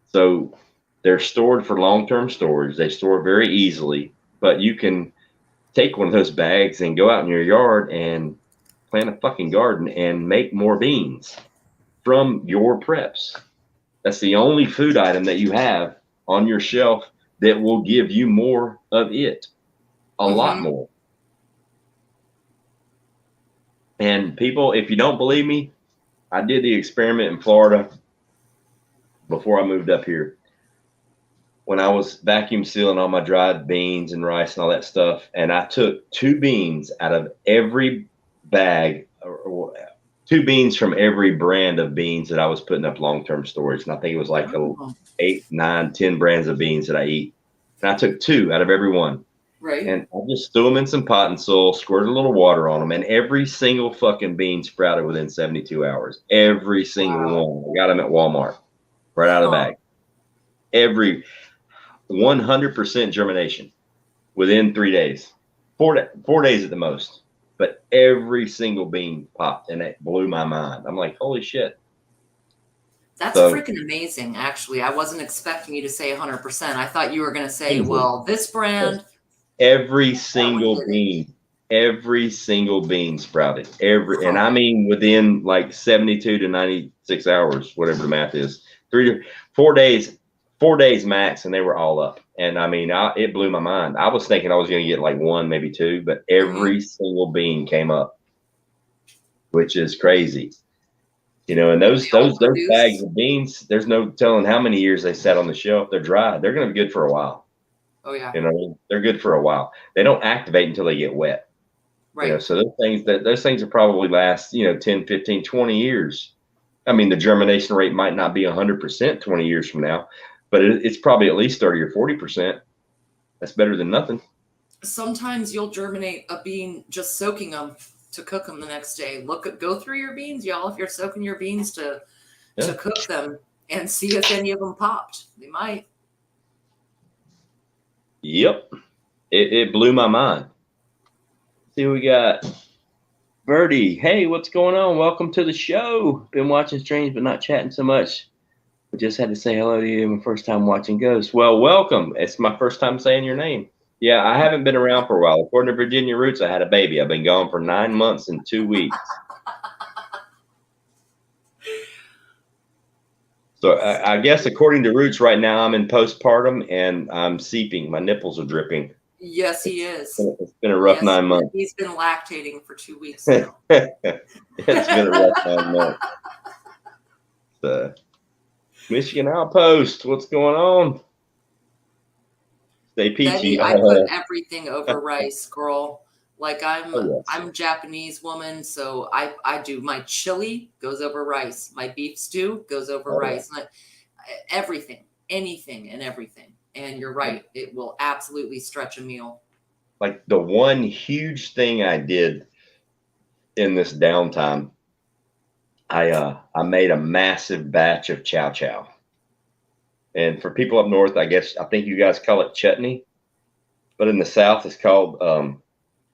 Speaker 1: So they're stored for long-term storage. They store very easily, but you can take one of those bags and go out in your yard and plant a fucking garden and make more beans from your preps. That's the only food item that you have on your shelf that will give you more of it, a lot more. And people, if you don't believe me, I did the experiment in Florida. before I moved up here, when I was vacuum sealing all my dried beans and rice and all that stuff, and I took 2 beans out of every bag, or 2 beans from every brand of beans that I was putting up long-term storage. And I think it was like 8, 9, 10 brands of beans that I eat. And I took 2 out of every one.
Speaker 2: Right.
Speaker 1: And I just threw them in some pot and soil, squirted a little water on them, and every single fucking bean sprouted within 72 hours. Every single one. I got them at Walmart, right out of the bag. Every 100% germination within 3 days, 4 days at the most. But every single bean popped, and it blew my mind. I'm like, holy shit.
Speaker 2: That's freaking amazing, actually. I wasn't expecting you to say 100%. I thought you were going to say, well, this brand.
Speaker 1: Every single bean sprouted. And I mean within like 72 to 96 hours, whatever the math is. 4 days max, and they were all up. And I mean, it blew my mind. I was thinking I was going to get like 1, maybe 2, but every single bean came up, which is crazy. You know, and those bags of beans, there's no telling how many years they sat on the shelf. They're dry. They're going to be good for a while.
Speaker 2: Oh yeah.
Speaker 1: You know, they're good for a while. They don't activate until they get wet.
Speaker 2: Right.
Speaker 1: You know, so those things will probably last, 10, 15, 20 years. I mean, the germination rate might not be 100% 20 years from now, but it's probably at least 30 or 40%. That's better than nothing.
Speaker 2: Sometimes you'll germinate a bean just soaking them to cook them the next day. Go through your beans, y'all. If you're soaking your beans to cook them, and see if any of them popped. They might.
Speaker 1: Yep. It blew my mind. See, we got Birdie. Hey, what's going on? Welcome to the show. Been watching streams, but not chatting so much. We just had to say hello to you. My first time watching Ghosts. Well, welcome. It's my first time saying your name. Yeah, I haven't been around for a while. According to Virginia Roots, I had a baby. I've been gone for 9 months and 2 weeks. So I guess according to Roots right now, I'm in postpartum and I'm seeping. My nipples are dripping.
Speaker 2: Yes, he is.
Speaker 1: It's been a rough 9 months.
Speaker 2: He's been lactating for 2 weeks now.
Speaker 1: It's been a rough 9 months. Michigan Outpost, what's going on? Stay peachy.
Speaker 2: Betty, I put everything over rice, girl. Like I'm Japanese woman, so I do my chili goes over rice. My beef stew goes over rice. Like, everything, anything and everything. And you're right, it will absolutely stretch a meal.
Speaker 1: Like the one huge thing I did in this downtime, I made a massive batch of chow chow. And for people up north, I think you guys call it chutney, but in the South it's called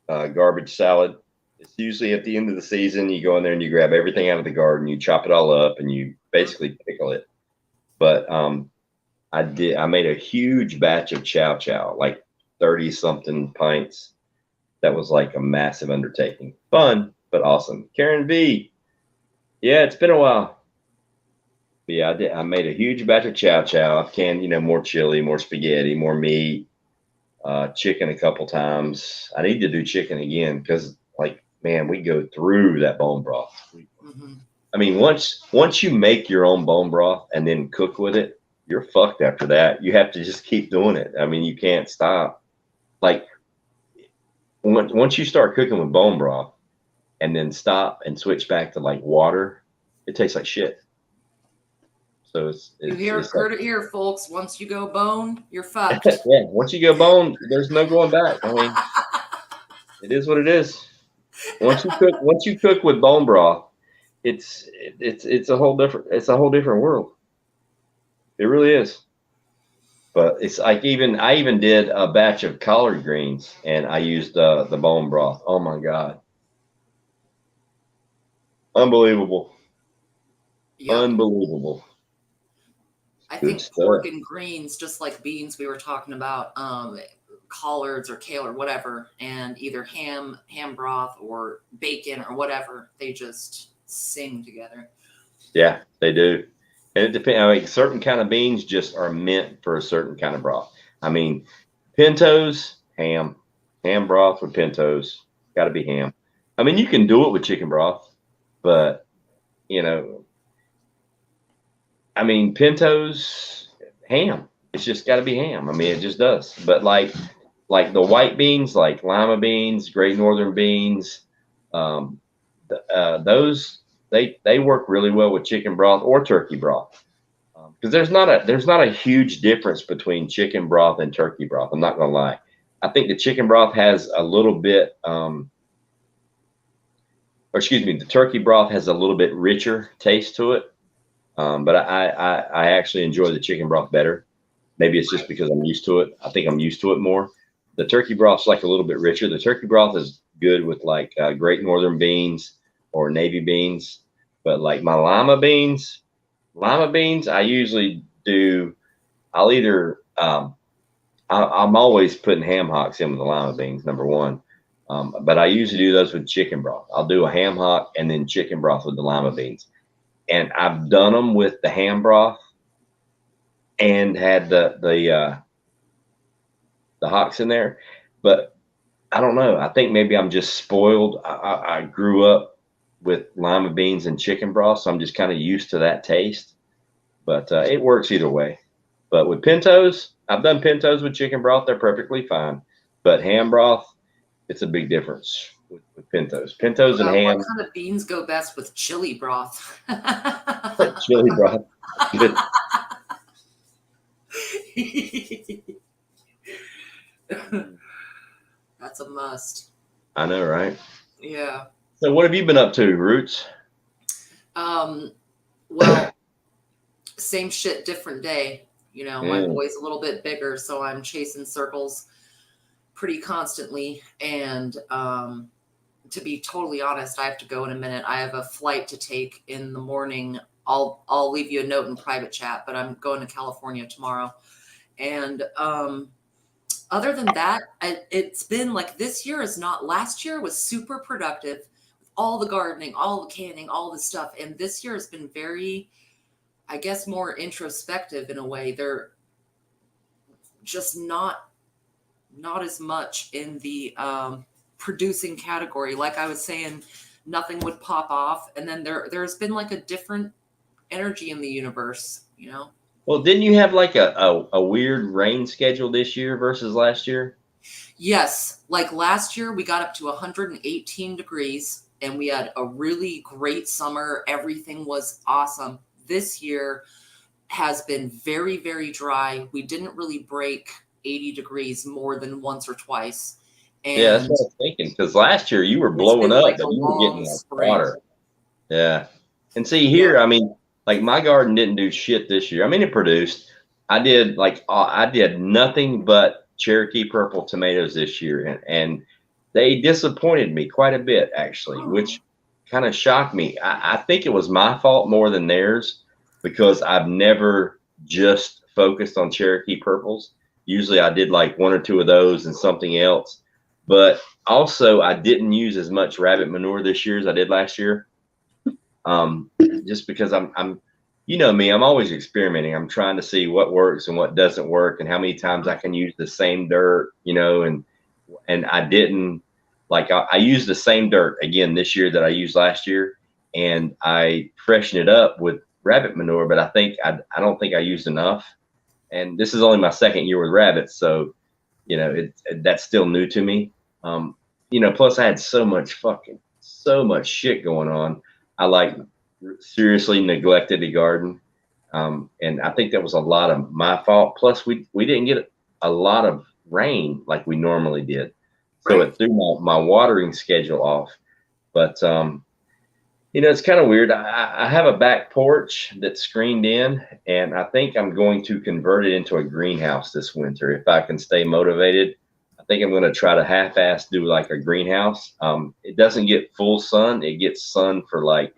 Speaker 1: garbage salad. It's usually at the end of the season. You go in there and you grab everything out of the garden, you chop it all up, and you basically pickle it. But I made a huge batch of chow chow, like 30 something pints. That was like a massive undertaking. Fun, but awesome. Karen V. Yeah, it's been a while. But yeah, I made a huge batch of chow chow. I've canned, more chili, more spaghetti, more meat, chicken a couple times. I need to do chicken again because, man, we go through that bone broth. Mm-hmm. I mean, once you make your own bone broth and then cook with it, you're fucked after that. You have to just keep doing it. I mean, you can't stop. Like, once you start cooking with bone broth and then stop and switch back to water, it tastes like shit. So
Speaker 2: heard it here, folks. Once you go bone, you're fucked.
Speaker 1: Yeah, once you go bone, there's no going back. I mean, it is what it is. Once you cook with bone broth, it's a whole different world. It really is. But it's like I even did a batch of collard greens and I used the bone broth. Oh my God. Unbelievable. Yep. Unbelievable.
Speaker 2: I think pork and greens, just like beans we were talking about, collards or kale or whatever, and either ham broth or bacon or whatever, they just sing together. Yeah,
Speaker 1: they do. And it depends. I mean, certain kind of beans just are meant for a certain kind of broth. I mean, pintos, ham broth with pintos, got to be ham. I mean, you can do it with chicken broth, but I mean, pintos, ham. It's just got to be ham. I mean, it just does. But like the white beans, like lima beans, great northern beans, um, those they work really well with chicken broth or turkey broth. Because there's not a huge difference between chicken broth and turkey broth. I'm not gonna lie. I think the chicken broth has a little bit, or excuse me, the turkey broth has a little bit richer taste to it. But I actually enjoy the chicken broth better. Maybe it's just because I'm used to it. I think I'm used to it more. The turkey broth's like a little bit richer. The turkey broth is good with like great northern beans or navy beans. But like my lima beans, I usually do. I'll either I'm always putting ham hocks in with the lima beans, number one. But I usually do those with chicken broth. I'll do a ham hock and then chicken broth with the lima beans. And I've done them with the ham broth and had the hocks in there. But I don't know. I think maybe I'm just spoiled. I grew up with lima beans and chicken broth, so I'm just kind of used to that taste. But it works either way. But with pintos, I've done pintos with chicken broth. They're perfectly fine. But ham broth, it's a big difference with pintos. Pintos and ham.
Speaker 2: What kind of beans go best with chili broth?
Speaker 1: Chili broth.
Speaker 2: That's a must.
Speaker 1: I know, right?
Speaker 2: Yeah.
Speaker 1: So what have you been up to, Roots?
Speaker 2: Well, same shit, different day. You know, my
Speaker 1: Yeah.
Speaker 2: boy's a little bit bigger, so I'm chasing circles pretty constantly. And to be totally honest, I have to go in a minute. I have a flight to take in the morning. I'll leave you a note in private chat, but I'm going to California tomorrow. And other than that, it's been like this year is not, last year was super productive with all the gardening, all the canning, all the stuff. And this year has been very, I guess, more introspective in a way. They're just not as much in the producing category. Like I was saying, nothing would pop off. And then there's been like a different energy in the universe, you know?
Speaker 1: Well, didn't you have like a weird rain schedule this year versus last year?
Speaker 2: Yes. Like last year, we got up to 118 degrees and we had a really great summer. Everything was awesome. This year has been very, very dry. We didn't really break 80 degrees more than once or twice. And
Speaker 1: Yeah, that's what I was thinking. Because last year you were blowing up,
Speaker 2: like
Speaker 1: but
Speaker 2: a
Speaker 1: you were getting
Speaker 2: long
Speaker 1: like
Speaker 2: spring.
Speaker 1: water. Yeah. And see here, I mean, like my garden didn't do shit this year. I mean, it produced. I did nothing but Cherokee purple tomatoes this year, and they disappointed me quite a bit actually, which kind of shocked me. I think it was my fault more than theirs because I've never just focused on Cherokee purples. Usually I did like one or two of those and something else, but also I didn't use as much rabbit manure this year as I did last year. Just because I'm, you know me, I'm always experimenting. I'm trying to see what works and what doesn't work and how many times I can use the same dirt, you know, and I didn't like, I used the same dirt again this year that I used last year, and I freshened it up with rabbit manure, but I don't think I used enough. And this is only my second year with rabbits. So, you know, that's still new to me. You know, plus I had so much shit going on. I like seriously neglected the garden. And I think that was a lot of my fault. Plus we didn't get a lot of rain like we normally did. So it threw my watering schedule off. But, you know, it's kind of weird. I have a back porch that's screened in, and I think I'm going to convert it into a greenhouse this winter if I can stay motivated. I think I'm going to try to half-ass do like a greenhouse. It doesn't get full sun. It gets sun for like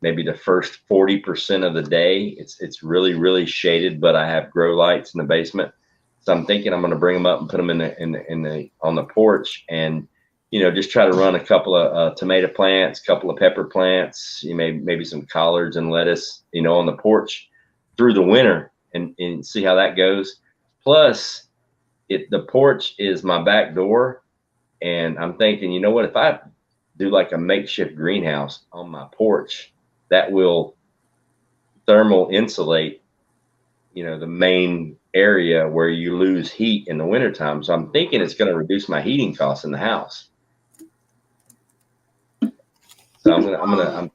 Speaker 1: maybe the first 40% of the day. It's really, really shaded, but I have grow lights in the basement. So I'm thinking I'm going to bring them up and put them on the porch, and you know, just try to run a couple of tomato plants, a couple of pepper plants, you know, maybe some collards and lettuce, you know, on the porch through the winter and see how that goes. Plus, the porch is my back door, and I'm thinking, you know what, if I do like a makeshift greenhouse on my porch, that will thermal insulate, the main area where you lose heat in the wintertime. So I'm thinking it's going to reduce my heating costs in the house. So I'm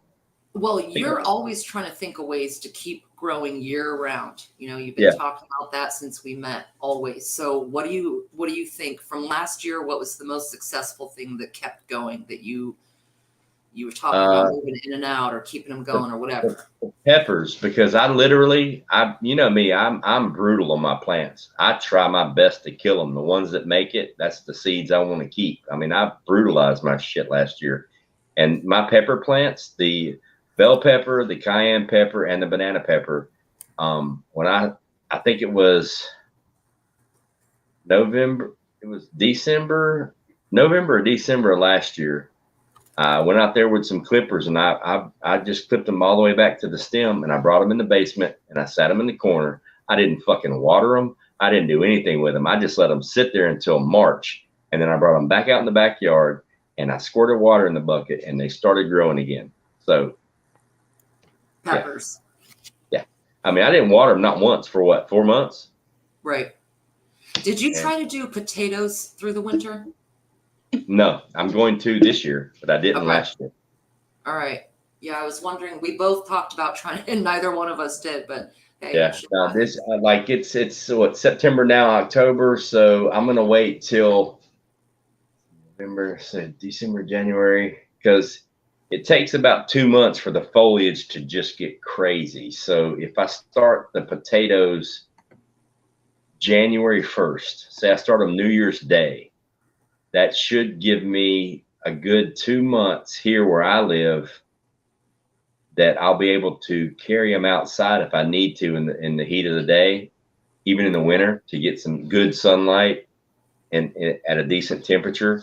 Speaker 2: well, you're always trying to think of ways to keep growing year round. You've been
Speaker 1: Yeah.
Speaker 2: talking about that since we met, always. So what do you think from last year? What was the most successful thing that kept going, that you were talking about moving in and out or keeping them going or whatever?
Speaker 1: Peppers, because you know me, I'm brutal on my plants. I try my best to kill them. The ones that make it, that's the seeds I want to keep. I mean, I brutalized my shit last year. And my pepper plants, the bell pepper, the cayenne pepper, and the banana pepper, when I think it was November or December of last year, I went out there with some clippers, and I just clipped them all the way back to the stem, and I brought them in the basement, and I sat them in the corner. I didn't fucking water them. I didn't do anything with them. I just let them sit there until March, and then I brought them back out in the backyard, and I squirted water in the bucket, and they started growing again. So
Speaker 2: Peppers.
Speaker 1: Yeah. I mean, I didn't water them not once for what, 4 months?
Speaker 2: Right. Did you try to do potatoes through the winter?
Speaker 1: No, I'm going to this year, but I didn't last year.
Speaker 2: All right. Yeah, I was wondering. We both talked about trying, and neither one of us did. But hey,
Speaker 1: yeah, this it's what, September now, October. So I'm gonna wait till November, so December, January, because it takes about 2 months for the foliage to just get crazy. So if I start the potatoes January 1st, say I start them New Year's Day, that should give me a good 2 months here where I live that I'll be able to carry them outside if I need to in the heat of the day, even in the winter, to get some good sunlight and at a decent temperature.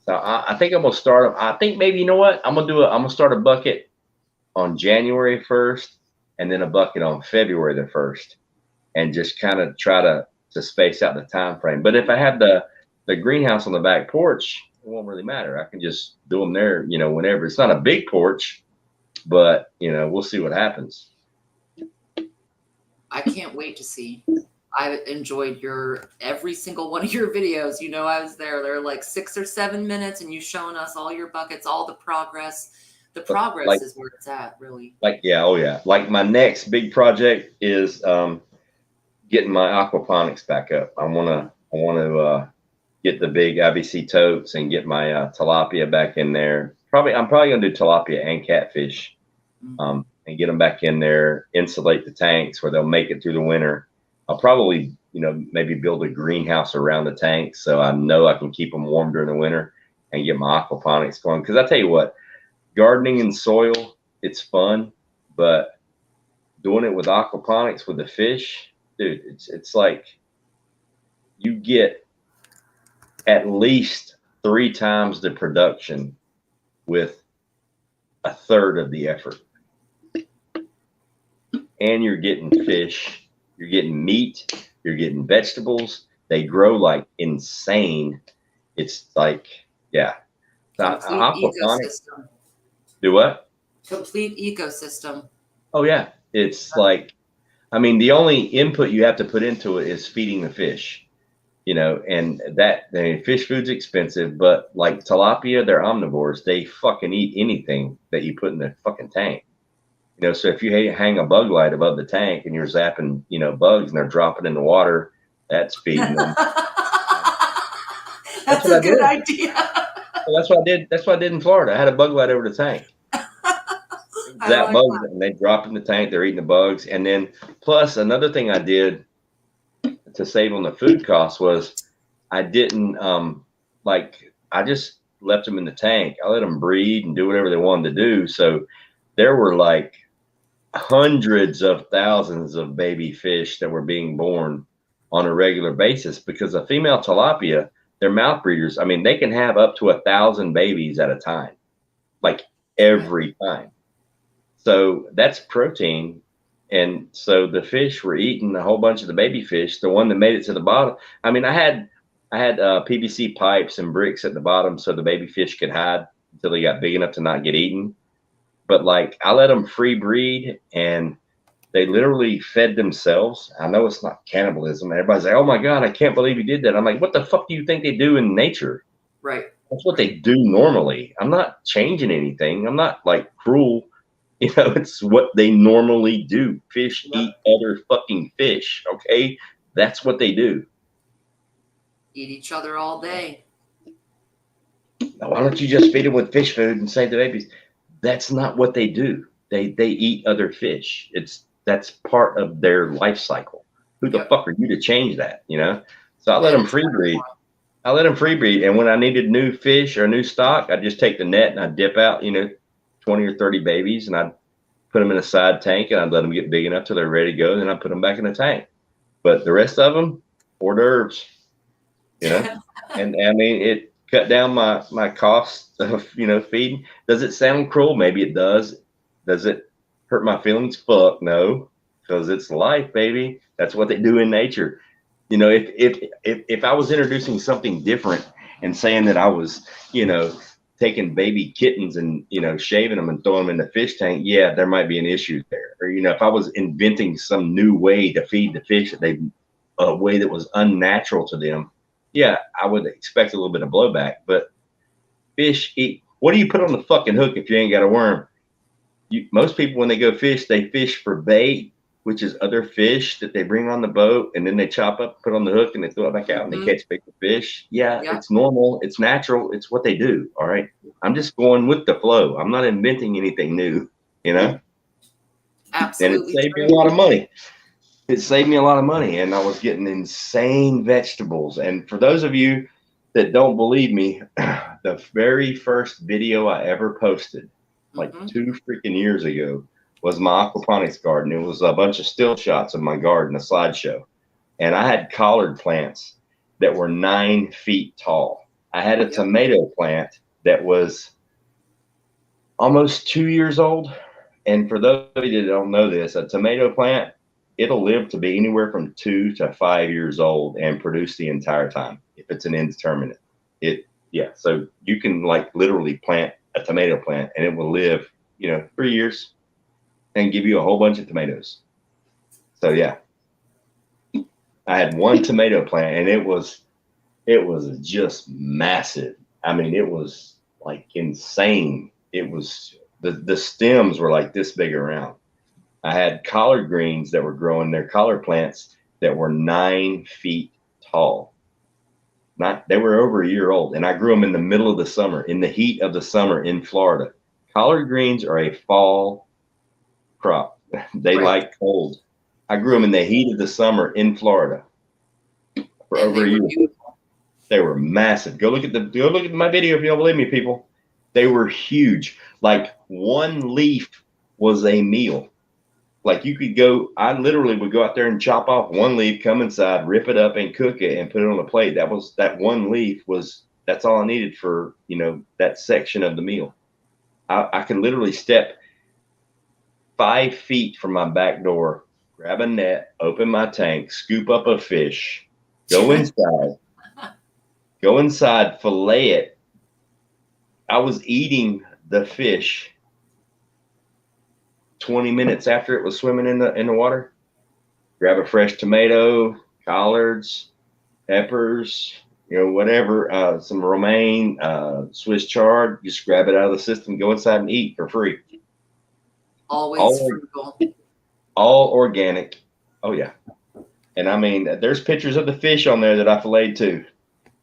Speaker 1: So I think I'm gonna start them. I think maybe, you know what, I'm gonna start a bucket on January 1st, and then a bucket on February the 1st, and just kind of try to space out the time frame. But if I have the greenhouse on the back porch, it won't really matter. I can just do them there, whenever. It's not a big porch, but we'll see what happens.
Speaker 2: I can't wait to see. I enjoyed every single one of your videos. I was there. They're like 6 or 7 minutes, and you showing us all your buckets, all the progress. The progress is where it's at, really. Like my next big project is getting my aquaponics back up. I want to get the big IBC totes and get my tilapia back in there. I'm probably gonna do tilapia and catfish, and get them back in there. Insulate the tanks where they'll make it through the winter. I'll probably, maybe build a greenhouse around the tanks so I know I can keep them warm during the winter and get my aquaponics going. Because I tell you what, gardening in soil, it's fun, but doing it with aquaponics with the fish, dude, it's like you get at least 3 times the production with a third of the effort. And you're getting fish, you're getting meat, you're getting vegetables. They grow like insane. It's like, yeah. Complete ecosystem.
Speaker 1: Do what?
Speaker 2: Complete ecosystem.
Speaker 1: Oh, yeah. It's like, I mean, the only input you have to put into it is feeding the fish, and fish food's expensive, but like tilapia, they're omnivores. They fucking eat anything that you put in the fucking tank. So if you hang a bug light above the tank and you're zapping, bugs and they're dropping in the water, that's feeding them.
Speaker 2: That's a good idea.
Speaker 1: Well, that's what I did. That's what I did in Florida. I had a bug light over the tank. Zap bugs and they drop in the tank. They're eating the bugs. And then plus another thing I did to save on the food costs was I didn't I just left them in the tank. I let them breed and do whatever they wanted to do. So there were like hundreds of thousands of baby fish that were being born on a regular basis, because a female tilapia, they're mouth breeders. I mean, they can have up to 1,000 babies at a time, like every time. So that's protein. And so the fish were eating a whole bunch of the baby fish, the one that made it to the bottom. I mean, I had PVC pipes and bricks at the bottom so the baby fish could hide until they got big enough to not get eaten. But like I let them free breed, and They literally fed themselves. I know it's not cannibalism. Everybody's like, oh my God, I can't believe you did that. I'm like, what the fuck do you think they do in nature?
Speaker 2: Right.
Speaker 1: That's what they do normally. I'm not changing anything. I'm not like cruel. You know, it's what they normally do. Fish
Speaker 2: Yep.
Speaker 1: eat other fucking fish. Okay. That's what they do.
Speaker 2: Eat each other all day.
Speaker 1: Now, why don't you just feed them with fish food and save the babies? That's not what they do. They eat other fish. That's part of their life cycle. Who the
Speaker 2: Yep.
Speaker 1: fuck are you to change that? You know? So I let
Speaker 2: That
Speaker 1: them
Speaker 2: is
Speaker 1: free breed.
Speaker 2: wonderful.
Speaker 1: I let them free breed. And when I needed new fish or new stock, I just take the net and I dip out, 20 or 30 babies, and I'd put them in a side tank and I'd let them get big enough till they're ready to go. Then I put them back in the tank. But the rest of them, hors d'oeuvres, and I mean, it cut down my cost of, feeding. Does it sound cruel? Maybe it does. Does it hurt my feelings? Fuck no, because it's life, baby. That's what they do in nature. If I was introducing something different and saying that I was, taking baby kittens and, shaving them and throwing them in the fish tank, yeah, there might be an issue there. Or, if I was inventing some new way to feed the fish a way that was unnatural to them, yeah, I would expect a little bit of blowback. But fish eat. What do you put on the fucking hook if you ain't got a worm? Most people, when they go fish, they fish for bait, which is other fish that they bring on the boat, and then they chop up, put on the hook, and they throw it back out, and they catch bigger fish. Yeah, it's normal. It's natural. It's what they do. All right. I'm just going with the flow. I'm not inventing anything new,
Speaker 2: Absolutely.
Speaker 1: And it saved me a lot of money. It saved me a lot of money, and I was getting insane vegetables. And for those of you that don't believe me, the very first video I ever posted, like 2 freaking years ago, was my aquaponics garden. It was a bunch of still shots of my garden, a slideshow. And I had collard plants that were 9 feet tall. I had a tomato plant that was almost 2 years old. And for those of you that don't know this, a tomato plant, it'll live to be anywhere from 2 to 5 years old and produce the entire time if it's an indeterminate. So you can like literally plant a tomato plant and it will live, 3 years and give you a whole bunch of tomatoes. So yeah, I had one tomato plant and it was just massive. I mean, it was like insane. It was the stems were like this big around. I had collard greens that were growing, their collard plants that were 9 feet tall. They were over a year old, and I grew them in the middle of the summer, in the heat of the summer in Florida. Collard greens are a fall crop. They like cold. I grew them in the heat of the summer in Florida for over a year.
Speaker 2: Beautiful.
Speaker 1: They were massive. Go look at my video if you don't believe me, people. They were huge. Like one leaf was a meal. Like you could go, I literally would go out there and chop off one leaf, come inside, rip it up and cook it and put it on a plate. That one leaf that's all I needed for, that section of the meal. I could literally step 5 feet from my back door, grab a net, open my tank, scoop up a fish, go inside, fillet it. I was eating the fish 20 minutes after it was swimming in the water. Grab a fresh tomato, collards, peppers, whatever, some romaine, Swiss chard. Just grab it out of the system, go inside and eat for free.
Speaker 2: Always frugal.
Speaker 1: All organic. Oh yeah. And I mean, there's pictures of the fish on there that I filleted too.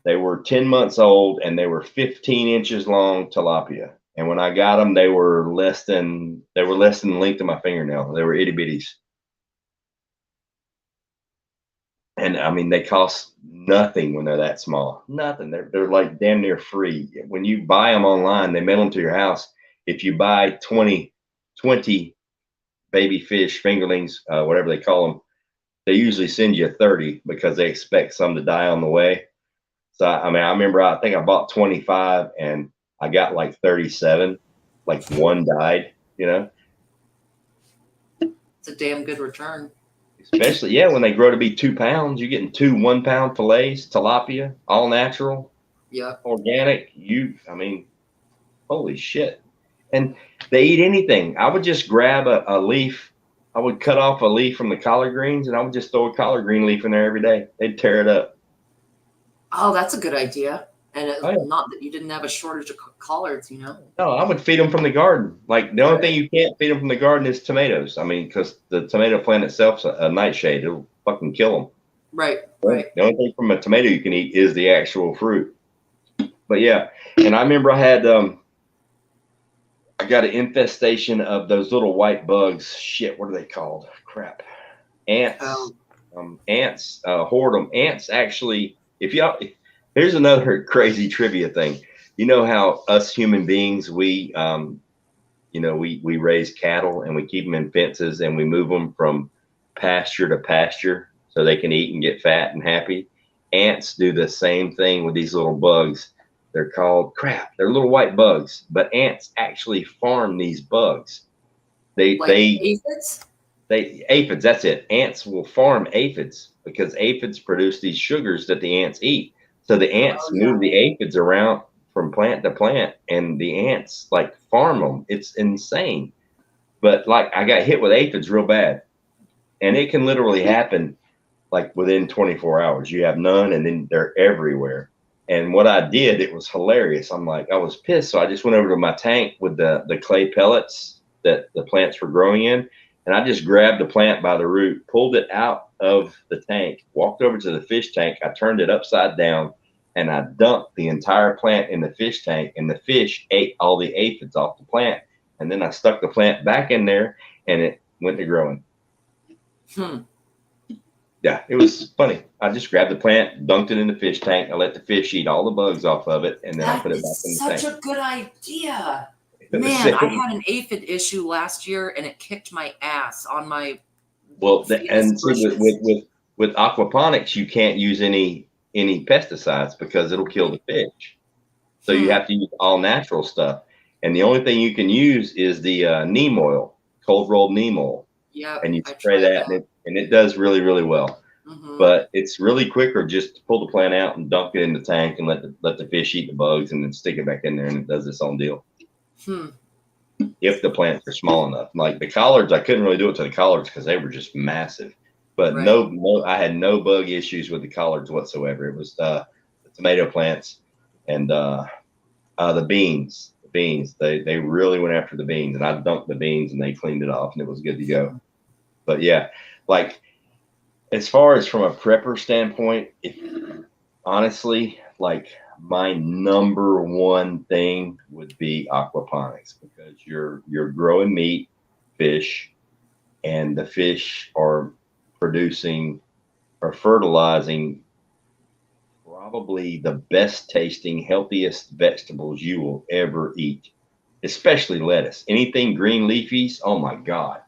Speaker 1: They were 10 months old and they were 15 inches long tilapia. And when I got them, they were less than the length of my fingernail. They were itty bitties. And I mean, they cost nothing when they're that small. Nothing. They're like damn near free. When you buy them online, they mail them to your house. If you buy 20 baby fish, fingerlings, whatever they call them, they usually send you 30 because they expect some to die on the way. So, I mean, I remember, I think I bought 25 and I got like 37, like one died,
Speaker 2: It's a damn good return.
Speaker 1: Especially, yeah, when they grow to be 2 pounds, you're getting 2 1-pound fillets, tilapia, all natural, organic. I mean, holy shit. And they eat anything. I would just grab a leaf I would cut off a leaf from the collard greens, and I would just throw a collard green leaf in there every day. They'd tear it up.
Speaker 2: Oh, that's a good idea. And it's
Speaker 1: Oh, yeah.
Speaker 2: not that you didn't have a shortage of collards, you know.
Speaker 1: No, I would feed them from the garden. Like the only thing you can't feed them from the garden is tomatoes. I mean, because the tomato plant itself's a nightshade. It'll fucking kill them.
Speaker 2: Right, right.
Speaker 1: The only thing from a tomato you can eat is the actual fruit. But yeah, and I remember I had I got an infestation of those little white bugs. Shit, what are they called? Crap, ants. Ants. Horde them. Ants actually. If y'all, here's another crazy trivia thing. You know how us human beings, we raise cattle and we keep them in fences and we move them from pasture to pasture so they can eat and get fat and happy. Ants do the same thing with these little bugs. They're called they're little white bugs, but ants actually farm these bugs. Aphids? Aphids, that's it. Ants will farm aphids because aphids produce these sugars that the ants eat. So the ants move the aphids around from plant to plant, and the ants like farm them. It's insane. But like I got hit with aphids real bad, and it can literally happen like within 24 hours. You have none, and then they're everywhere. And what I did, it was hilarious. I'm like, I was pissed, so I just went over to my tank with the clay pellets that the plants were growing in, and I just grabbed the plant by the root, pulled it out of the tank, walked over to the fish tank. I turned it upside down, and I dumped the entire plant in the fish tank, and the fish ate all the aphids off the plant. And then I stuck the plant back in there, and it went to growing. Yeah, it was funny. I just grabbed the plant, dunked it in the fish tank. I let the fish eat all the bugs off of it, and then I put it back in the tank.
Speaker 2: Such a good idea. Man, I had an aphid issue last year, and it kicked my ass on my.
Speaker 1: Well, and see, with aquaponics, you can't use any pesticides because it'll kill the fish. So you have to use all natural stuff, and the only thing you can use is the neem oil, cold rolled neem oil.
Speaker 2: Yeah,
Speaker 1: and you spray that, and it does really, really well. But it's really quicker just to pull the plant out and dunk it in the tank and let the fish eat the bugs and then stick it back in there, and it does its own deal. If the plants are small enough, like the collards, I couldn't really do it to the collards because they were just massive. But no, I had no bug issues with the collards whatsoever. It was the tomato plants and the beans. They really went after the beans, and I dumped the beans and they cleaned it off and it was good to go. But yeah, like as far as from a prepper standpoint, honestly, like my number one thing would be aquaponics, because you're growing meat, fish, and the fish are producing or fertilizing probably the best tasting, healthiest vegetables you will ever eat, especially lettuce. Anything green leafies, oh my God.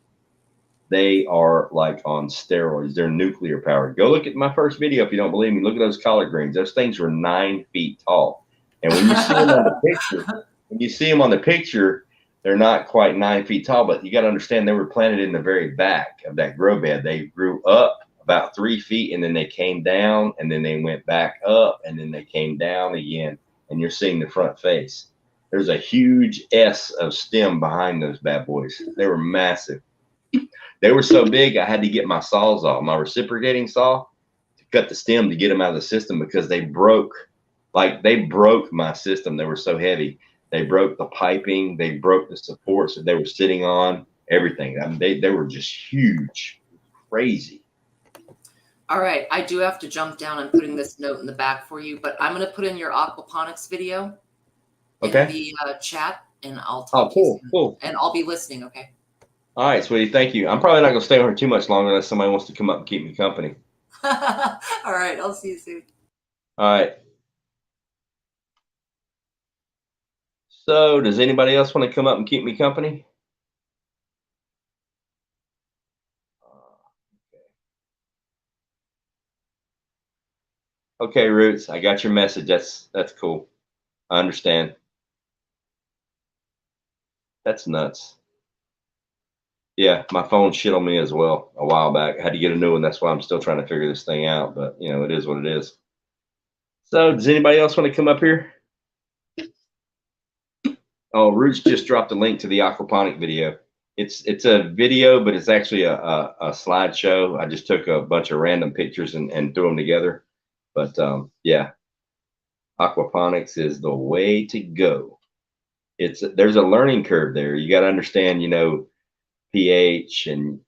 Speaker 1: They are like on steroids. They're nuclear powered. Go look at my first video if you don't believe me. Look at those collard greens. Those things were 9 feet tall. And when you see them on the picture, they're not quite 9 feet tall, but you got to understand they were planted in the very back of that grow bed. They grew up about 3 feet, and then they came down, and then they went back up, and then they came down again. And you're seeing the front face. There's a huge S of stem behind those bad boys. They were massive. They were so big, I had to get my saws off, my reciprocating saw, to cut the stem to get them out of the system, because they broke my system. They were so heavy. They broke the piping. They broke the supports that they were sitting on, everything. I mean, they were just huge, crazy.
Speaker 2: All right. I do have to jump down. I'm putting this note in the back for you, but I'm going to put in your aquaponics video in the chat, and I'll talk to you soon.
Speaker 1: Cool.
Speaker 2: And I'll be listening, okay?
Speaker 1: All right, sweetie. Thank you. I'm probably not going to stay on here too much longer unless somebody wants to come up and keep me company.
Speaker 2: All right. I'll see you soon.
Speaker 1: All right. So does anybody else want to come up and keep me company? Okay, Roots, I got your message. That's cool. I understand. That's nuts. Yeah, my phone shit on me as well a while back. I had to get a new one. That's why I'm still trying to figure this thing out. But, you know, it is what it is. So does anybody else want to come up here? Oh, Roots just dropped a link to the aquaponic video. It's a video, but it's actually a slideshow. I just took a bunch of random pictures and threw them together. But yeah, aquaponics is the way to go. There's a learning curve there. You got to understand, you know, pH and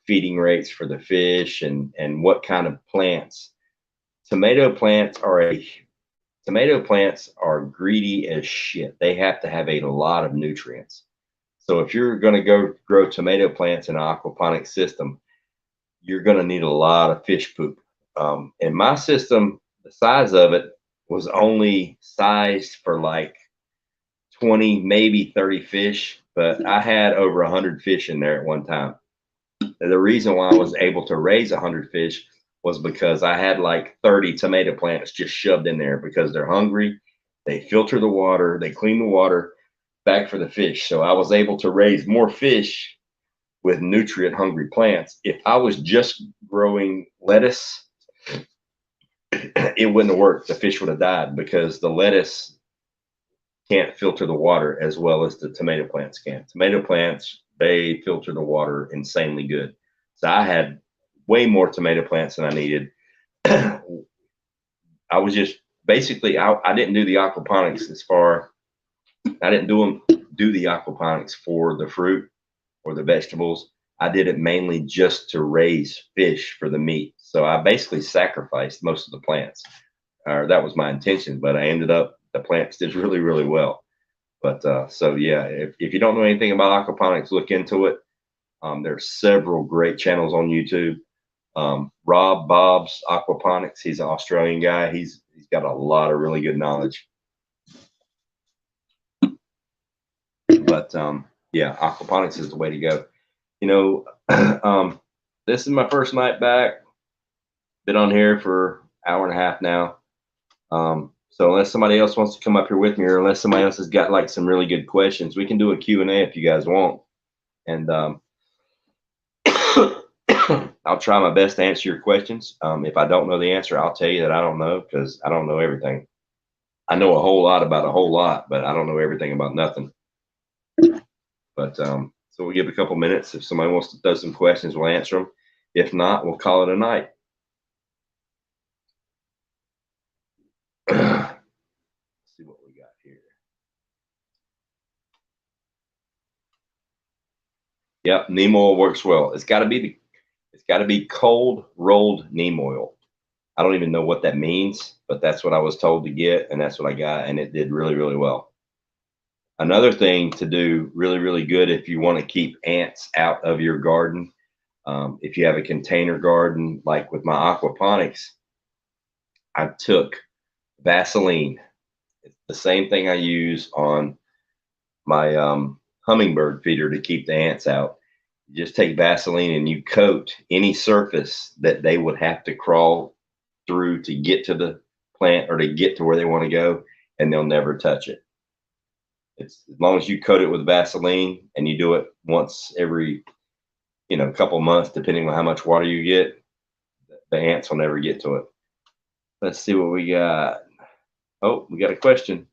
Speaker 1: feeding rates for the fish and what kind of plants. Tomato plants are greedy as shit. They have to have a lot of nutrients. So if you're going to go grow tomato plants in an aquaponic system, you're going to need a lot of fish poop. In my system, the size of it was only sized for like 20, maybe 30 fish, but I had over 100 fish in there at one time. And the reason why I was able to raise 100 fish was because I had like 30 tomato plants just shoved in there because they're hungry. They filter the water, they clean the water back for the fish. So I was able to raise more fish with nutrient hungry plants. If I was just growing lettuce, it wouldn't have worked. The fish would have died because the lettuce can't filter the water as well as the tomato plants can. Tomato plants, they filter the water insanely good. So I had way more tomato plants than I needed. I was just basically, I didn't do the aquaponics I didn't do the aquaponics for the fruit or the vegetables. I did it mainly just to raise fish for the meat. So I basically sacrificed most of the plants. That was my intention, but I ended up, the plants did really, really well. But so yeah, if you don't know anything about aquaponics, look into it. There's several great channels on YouTube. Rob Bob's Aquaponics, he's an Australian guy. He's got a lot of really good knowledge. But yeah, aquaponics is the way to go. You know, this is my first night back. Been on here for an hour and a half now. So unless somebody else wants to come up here with me, or unless somebody else has got like some really good questions, we can do a Q&A if you guys want. And I'll try my best to answer your questions. If I don't know the answer, I'll tell you that I don't know, because I don't know everything. I know a whole lot about a whole lot, but I don't know everything about nothing. But so we'll give a couple minutes. If somebody wants to throw some questions, we'll answer them. If not, we'll call it a night. Let's see what we got here. Yep, neem oil works well. It's got to be cold rolled neem oil. I don't even know what that means, but that's what I was told to get, and that's what I got, and it did really, really well. Another thing to do really, really good if you want to keep ants out of your garden, if you have a container garden, like with my aquaponics, I took Vaseline. It's the same thing I use on my hummingbird feeder to keep the ants out. You just take Vaseline and you coat any surface that they would have to crawl through to get to the plant or to get to where they want to go, and they'll never touch it. It's as long as you coat it with Vaseline, and you do it once every, couple months, depending on how much water you get, the ants will never get to it. Let's see what we got. Oh, we got a question.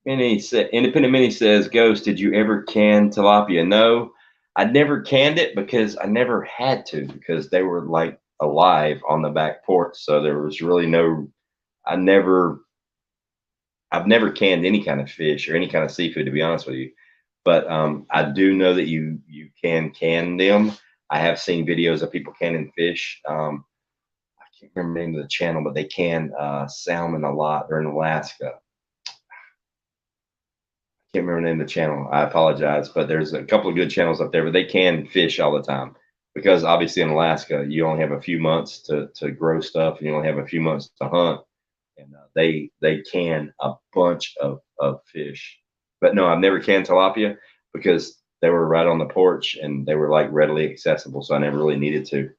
Speaker 1: Independent Mini says, Ghost, did you ever can tilapia? No, I never canned it because I never had to, because they were like alive on the back porch. So there was really I've never canned any kind of fish or any kind of seafood, to be honest with you. But I do know that you can can them. I have seen videos of people canning fish. I can't remember the name of the channel, but they can salmon a lot. They're in Alaska. I can't remember the name of the channel. I apologize, but there's a couple of good channels up there, but they can fish all the time, because obviously in Alaska, you only have a few months to grow stuff, and you only have a few months to hunt. And they can a bunch of fish. But no, I've never canned tilapia because they were right on the porch and they were like readily accessible, so I never really needed to.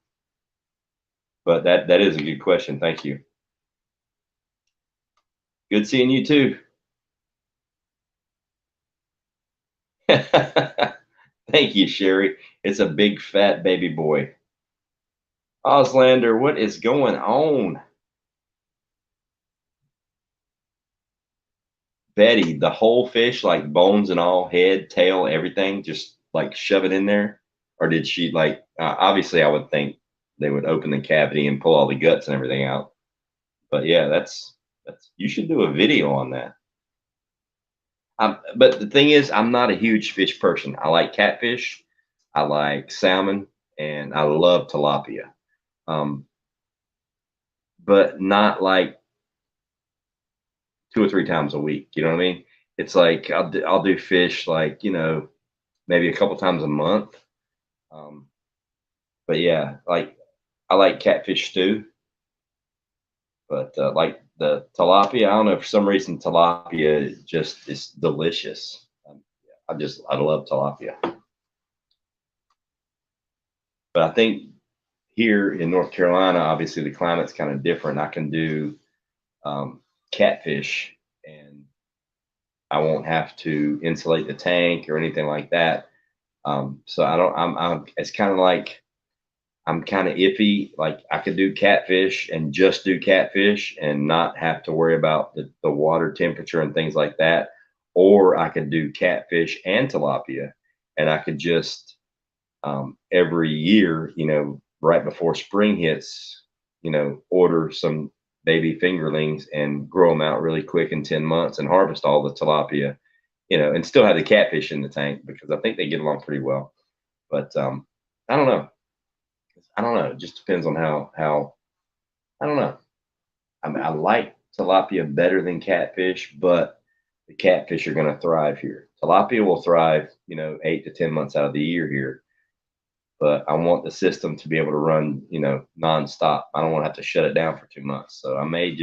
Speaker 1: But that is a good question. Thank you. Good seeing you too. Thank you, Sherry. It's a big fat baby boy. Oslander, what is going on? Betty, the whole fish, like bones and all, head, tail, everything, just like shove it in there, or did she like? Obviously, I would think they would open the cavity and pull all the guts and everything out. But yeah, that's you should do a video on that. But the thing is, I'm not a huge fish person. I like catfish, I like salmon, and I love tilapia. Um, but not like 2 or 3 times a week. You know what I mean? It's like I'll do fish like, maybe a couple times a month. Um, but yeah, like I like catfish stew, but like the tilapia, I don't know, for some reason tilapia just is delicious. I love tilapia. But I think here in North Carolina, obviously the climate's kind of different. I can do catfish, and I won't have to insulate the tank or anything like that. So I don't. It's kind of like I'm kind of iffy. Like I could do catfish and just do catfish and not have to worry about the water temperature and things like that. Or I could do catfish and tilapia, and I could just every year, right before spring hits, order some baby fingerlings and grow them out really quick in 10 months and harvest all the tilapia, and still have the catfish in the tank because I think they get along pretty well. But I don't know. I don't know. It just depends on how I don't know. I mean, I like tilapia better than catfish, but the catfish are going to thrive here. Tilapia will thrive, 8 to 10 months out of the year here, but I want the system to be able to run, nonstop. I don't want to have to shut it down for 2 months. So I may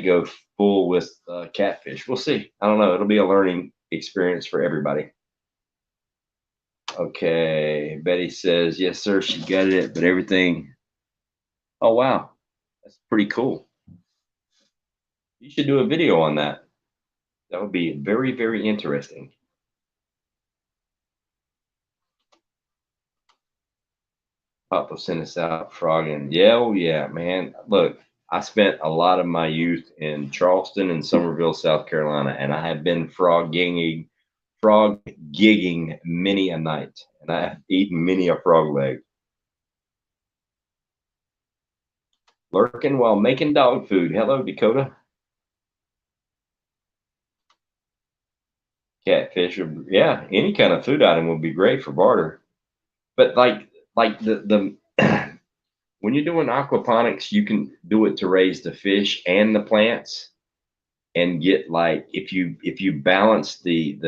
Speaker 1: go full with catfish. We'll see. I don't know. It'll be a learning experience for everybody. Okay. Betty says, yes, sir. She got it, but everything. Oh, wow. That's pretty cool. You should do a video on that. That would be very, very interesting. Papa sent us out frogging. Yeah, oh yeah, man. Look, I spent a lot of my youth in Charleston and Summerville, South Carolina, and I have been frog gigging many a night, and I have eaten many a frog leg. Lurking while making dog food. Hello, Dakota. Catfish, yeah, any kind of food item would be great for barter. But like the when you're doing aquaponics, you can do it to raise the fish and the plants and get like if you balance the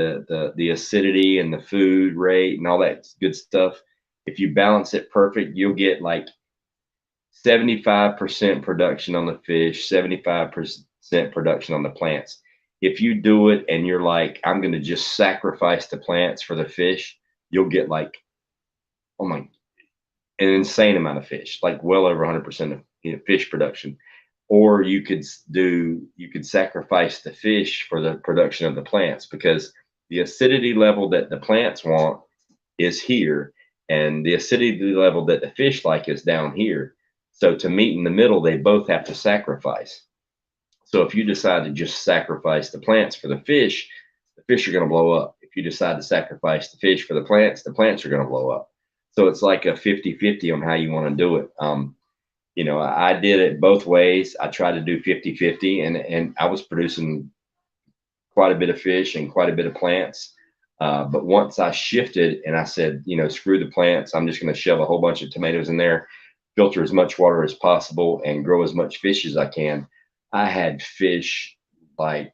Speaker 1: acidity and the food rate and all that good stuff, if you balance it perfect, you'll get like 75% production on the fish, 75% production on the plants. If you do it and you're like, I'm going to just sacrifice the plants for the fish, you'll get like, oh my, an insane amount of fish, like well over 100% of fish production. Or you could sacrifice the fish for the production of the plants, because the acidity level that the plants want is here, and the acidity level that the fish like is down here. So to meet in the middle, they both have to sacrifice. So if you decide to just sacrifice the plants for the fish are going to blow up. If you decide to sacrifice the fish for the plants are going to blow up. So it's like a 50-50 on how you want to do it. I did it both ways. I tried to do 50-50, and I was producing quite a bit of fish and quite a bit of plants. But once I shifted and I said, screw the plants, I'm just going to shove a whole bunch of tomatoes in there, filter as much water as possible, and grow as much fish as I can. I had fish like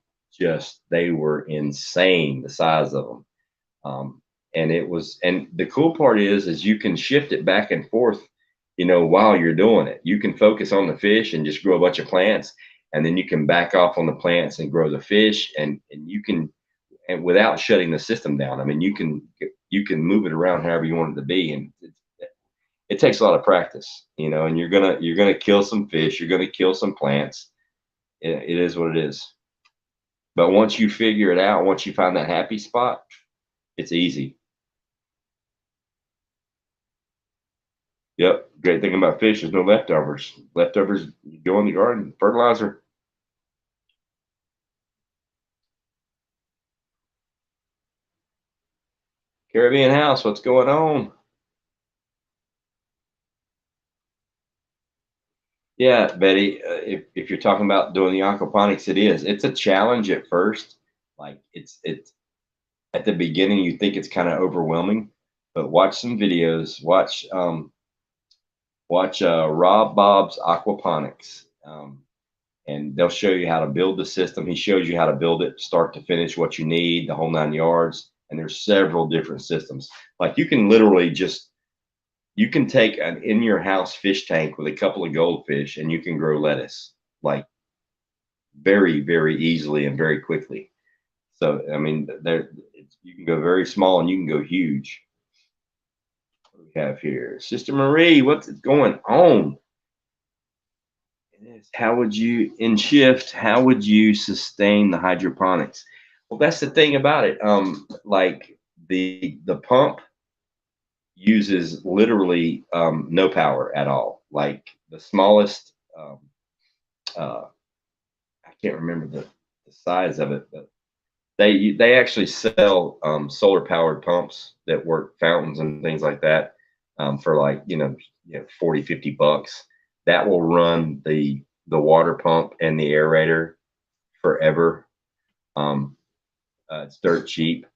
Speaker 1: they were insane, the size of them. And the cool part is you can shift it back and forth, while you're doing it. You can focus on the fish and just grow a bunch of plants, and then you can back off on the plants and grow the fish, and you can, and without shutting the system down. I mean, you can move it around however you want it to be, and it takes a lot of practice, and you're gonna kill some fish, you're gonna kill some plants. It is what it is. But once you figure it out, once you find that happy spot, it's easy. Yep. Great thing about fish is no leftovers. Leftovers, you go in the garden, fertilizer. Caribbean House, what's going on? Yeah, Betty, if you're talking about doing the aquaponics, it's a challenge at first. Like it's at the beginning, you think it's kind of overwhelming, but watch some videos. Watch Rob Bob's Aquaponics, and they'll show you how to build the system. He shows you how to build it, start to finish, what you need, the whole 9 yards. And there's several different systems. Like you can literally you can take an in your house fish tank with a couple of goldfish and you can grow lettuce like very, very easily and very quickly. So, I mean, you can go very small and you can go huge. What do we have here? Sister Marie, what's going on? How would you, in shift, how would you sustain the hydroponics? Well, that's the thing about it. Like the pump uses literally no power at all. Like the smallest, I can't remember the size of it, but they actually sell solar powered pumps that work fountains and things like that for like 40, $50. That will run the water pump and the aerator forever. It's dirt cheap,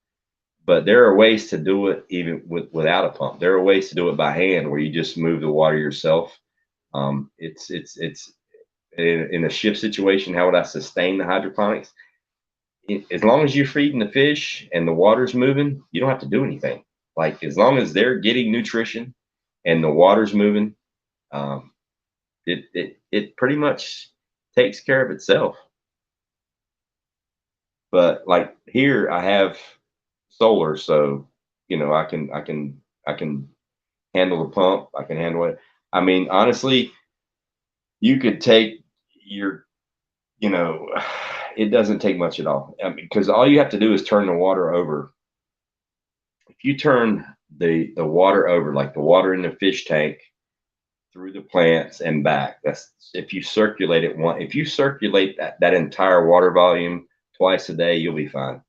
Speaker 1: but there are ways to do it even without a pump. There are ways to do it by hand where you just move the water yourself. It's in a shift situation. How would I sustain the hydroponics? As long as you're feeding the fish and the water's moving, you don't have to do anything. Like as long as they're getting nutrition and the water's moving, it pretty much takes care of itself. But like here, I have solar, so I can handle the pump. I can handle it. I mean, honestly, you could take your, it doesn't take much at all. I mean, because all you have to do is turn the water over. If you turn the water over, like the water in the fish tank through the plants and back, that's if you circulate it if you circulate that entire water volume twice a day, you'll be fine.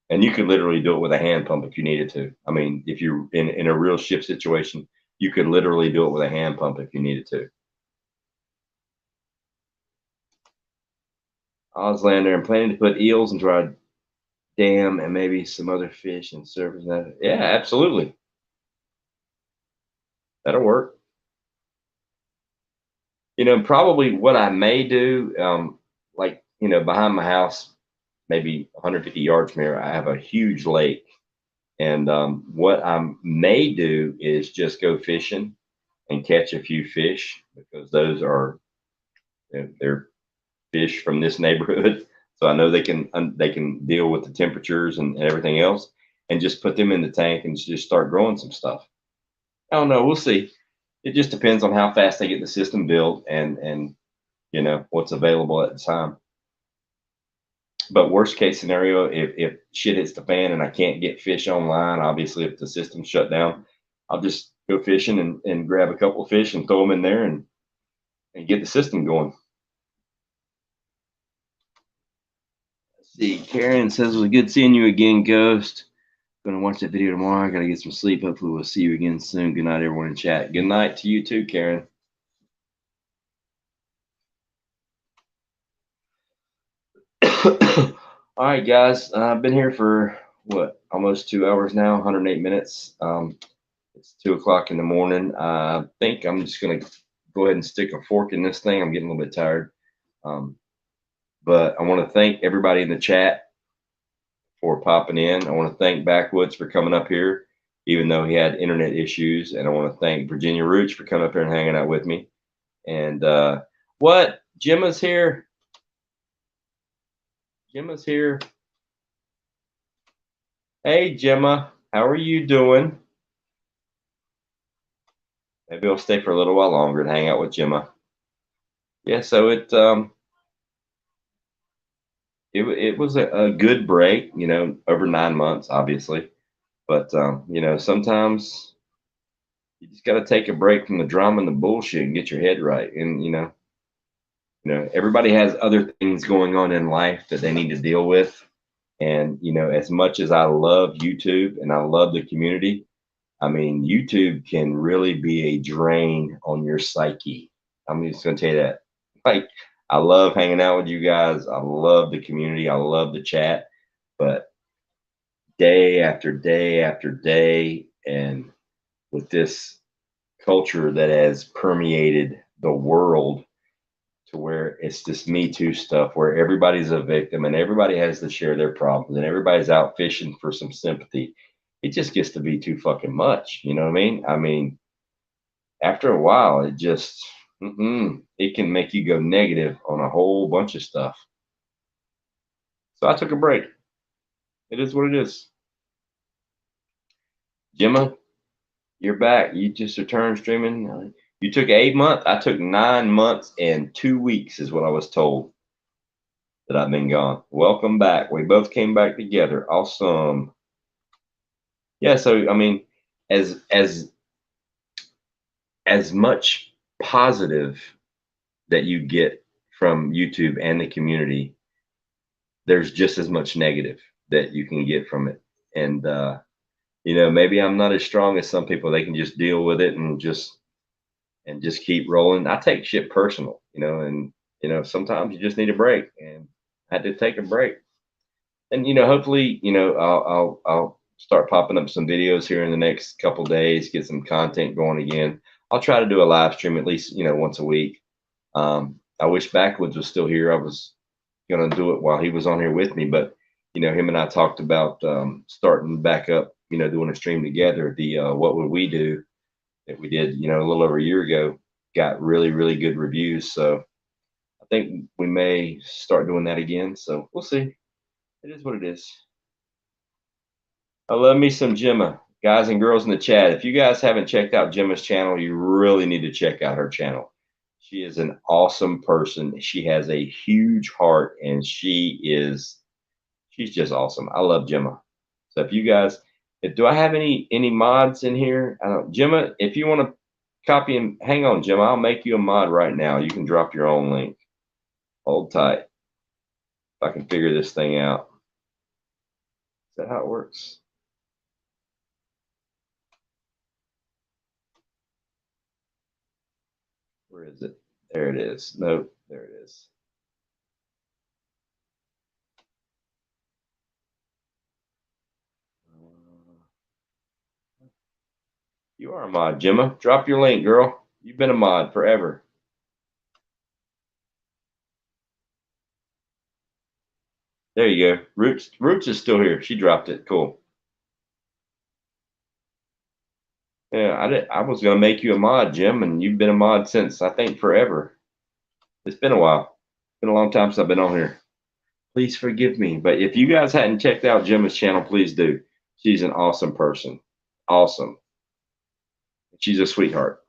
Speaker 1: And you could literally do it with a hand pump if you needed to. I mean, if you're in a real shift situation, you could literally do it with a hand pump if you needed to. Auslander, I'm planning to put eels into our dam and maybe some other fish and surface that. Yeah, absolutely. That'll work. Probably what I may do, behind my house, maybe 150 yards from here, I have a huge lake. And what I may do is just go fishing and catch a few fish because those are they're fish from this neighborhood. So I know they can deal with the temperatures and everything else, and just put them in the tank and just start growing some stuff. I don't know. We'll see. It just depends on how fast they get the system built and what's available at the time. But worst case scenario, if shit hits the fan and I can't get fish online, obviously if the system's shut down, I'll just go fishing and grab a couple of fish and throw them in there and get the system going. Let's see, Karen says it was good seeing you again, Ghost. Gonna watch that video tomorrow. I gotta get some sleep. Hopefully we'll see you again soon. Good night, everyone in chat. Good night to you too, Karen. All right, guys. I've been here for almost 2 hours now, 108 minutes. It's 2 o'clock in the morning. I think I'm just gonna go ahead and stick a fork in this thing. I'm getting a little bit tired. But I want to thank everybody in the chat for popping in. I want to thank Backwoods for coming up here, even though he had internet issues. And I want to thank Virginia Rooch for coming up here and hanging out with me. And Gemma's here. Gemma's here. Hey, Gemma, how are you doing? Maybe I'll stay for a little while longer and hang out with Gemma. Yeah, so it was a good break, over 9 months, obviously. But, sometimes you just got to take a break from the drama and the bullshit and get your head right. And, everybody has other things going on in life that they need to deal with. And, you know, as much as I love YouTube and I love the community, I mean, YouTube can really be a drain on your psyche. I'm just going to tell you that. Like, I love hanging out with you guys. I love the community. I love the chat. But day after day after day, and with this culture that has permeated the world to where it's this Me Too stuff, where everybody's a victim and everybody has to share their problems and everybody's out fishing for some sympathy. It just gets to be too fucking much. You know what I mean? I mean, after a while, it just, it can make you go negative on a whole bunch of stuff. So I took a break. It is what it is. Gemma, you're back. You just returned streaming. You took 8 months. I took 9 months and 2 weeks, is what I was told that I've been gone. Welcome back. We both came back together. Awesome. Yeah. So I mean, as much positive that you get from YouTube and the community, there's just as much negative that you can get from it. And you know, maybe I'm not as strong as some people. They can just deal with it and just keep rolling. I take shit personal, you know, and you know, sometimes you just need a break, and I had to take a break. And you know, hopefully, you know, I'll start popping up some videos here in the next couple days, get some content going again. I'll try to do a live stream at least, you know, once a week. I wish Backwoods was still here. I was gonna do it while he was on here with me, but you know, him and I talked about starting back up, you know, doing a stream together. The what would we do that we did, you know, a little over a year ago, got really, really good reviews. So I think we may start doing that again. So we'll see. It is what it is. I love me some Gemma. Guys and girls in the chat, if you guys haven't checked out Gemma's channel, you really need to check out her channel. She is an awesome person. She has a huge heart, and she's just awesome. I love Gemma. So if you guys, do I have any mods in here? Gemma, if you want to copy and hang on, Gemma, I'll make you a mod right now. You can drop your own link. Hold tight. If I can figure this thing out. Is that how it works? Where is it? There it is. Nope, there it is. You are a mod, Gemma. Drop your link, girl. You've been a mod forever. There you go. Roots is still here. She dropped it. Cool. Yeah, I was gonna make you a mod, Jim, and you've been a mod since I think forever. It's been a while. It's been a long time since I've been on here. Please forgive me. But if you guys hadn't checked out Gemma's channel, please do. She's an awesome person. Awesome. She's a sweetheart.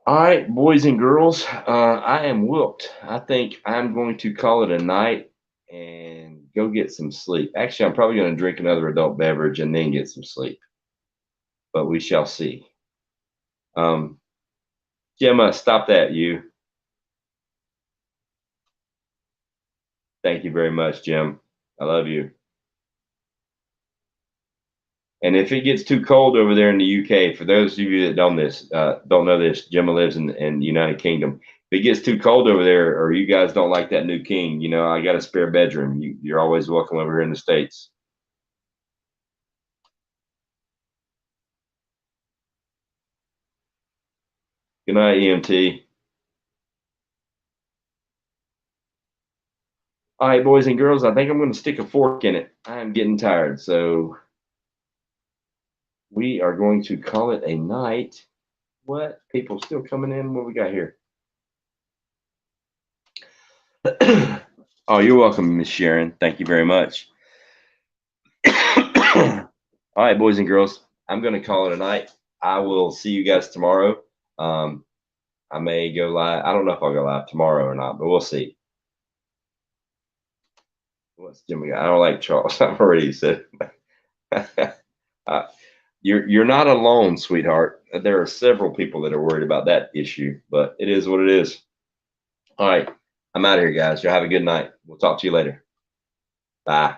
Speaker 1: All right, boys and girls, I am whooped. I think I'm going to call it a night and go get some sleep. Actually, I'm probably going to drink another adult beverage and then get some sleep. But we shall see. Gemma, stop that, you. Thank you very much, Jim. I love you. And if it gets too cold over there in the UK, for those of you that don't know this, Gemma lives in the United Kingdom. If it gets too cold over there, or you guys don't like that new king, you know, I got a spare bedroom. You're always welcome over here in the States. Good night, EMT. All right, boys and girls, I think I'm going to stick a fork in it. I'm getting tired, so we are going to call it a night. What? People still coming in? What we got here? Oh, you're welcome, Miss Sharon. Thank you very much. All right, boys and girls, I'm going to call it a night. I will see you guys tomorrow. I may go live. I don't know if I'll go live tomorrow or not, but we'll see. What's Jimmy? I don't like Charles. I've already said. You're not alone, sweetheart. there are several people that are worried about that issue, but it is what it is. All right. I'm out of here, guys. Y'all have a good night. We'll talk to you later. Bye.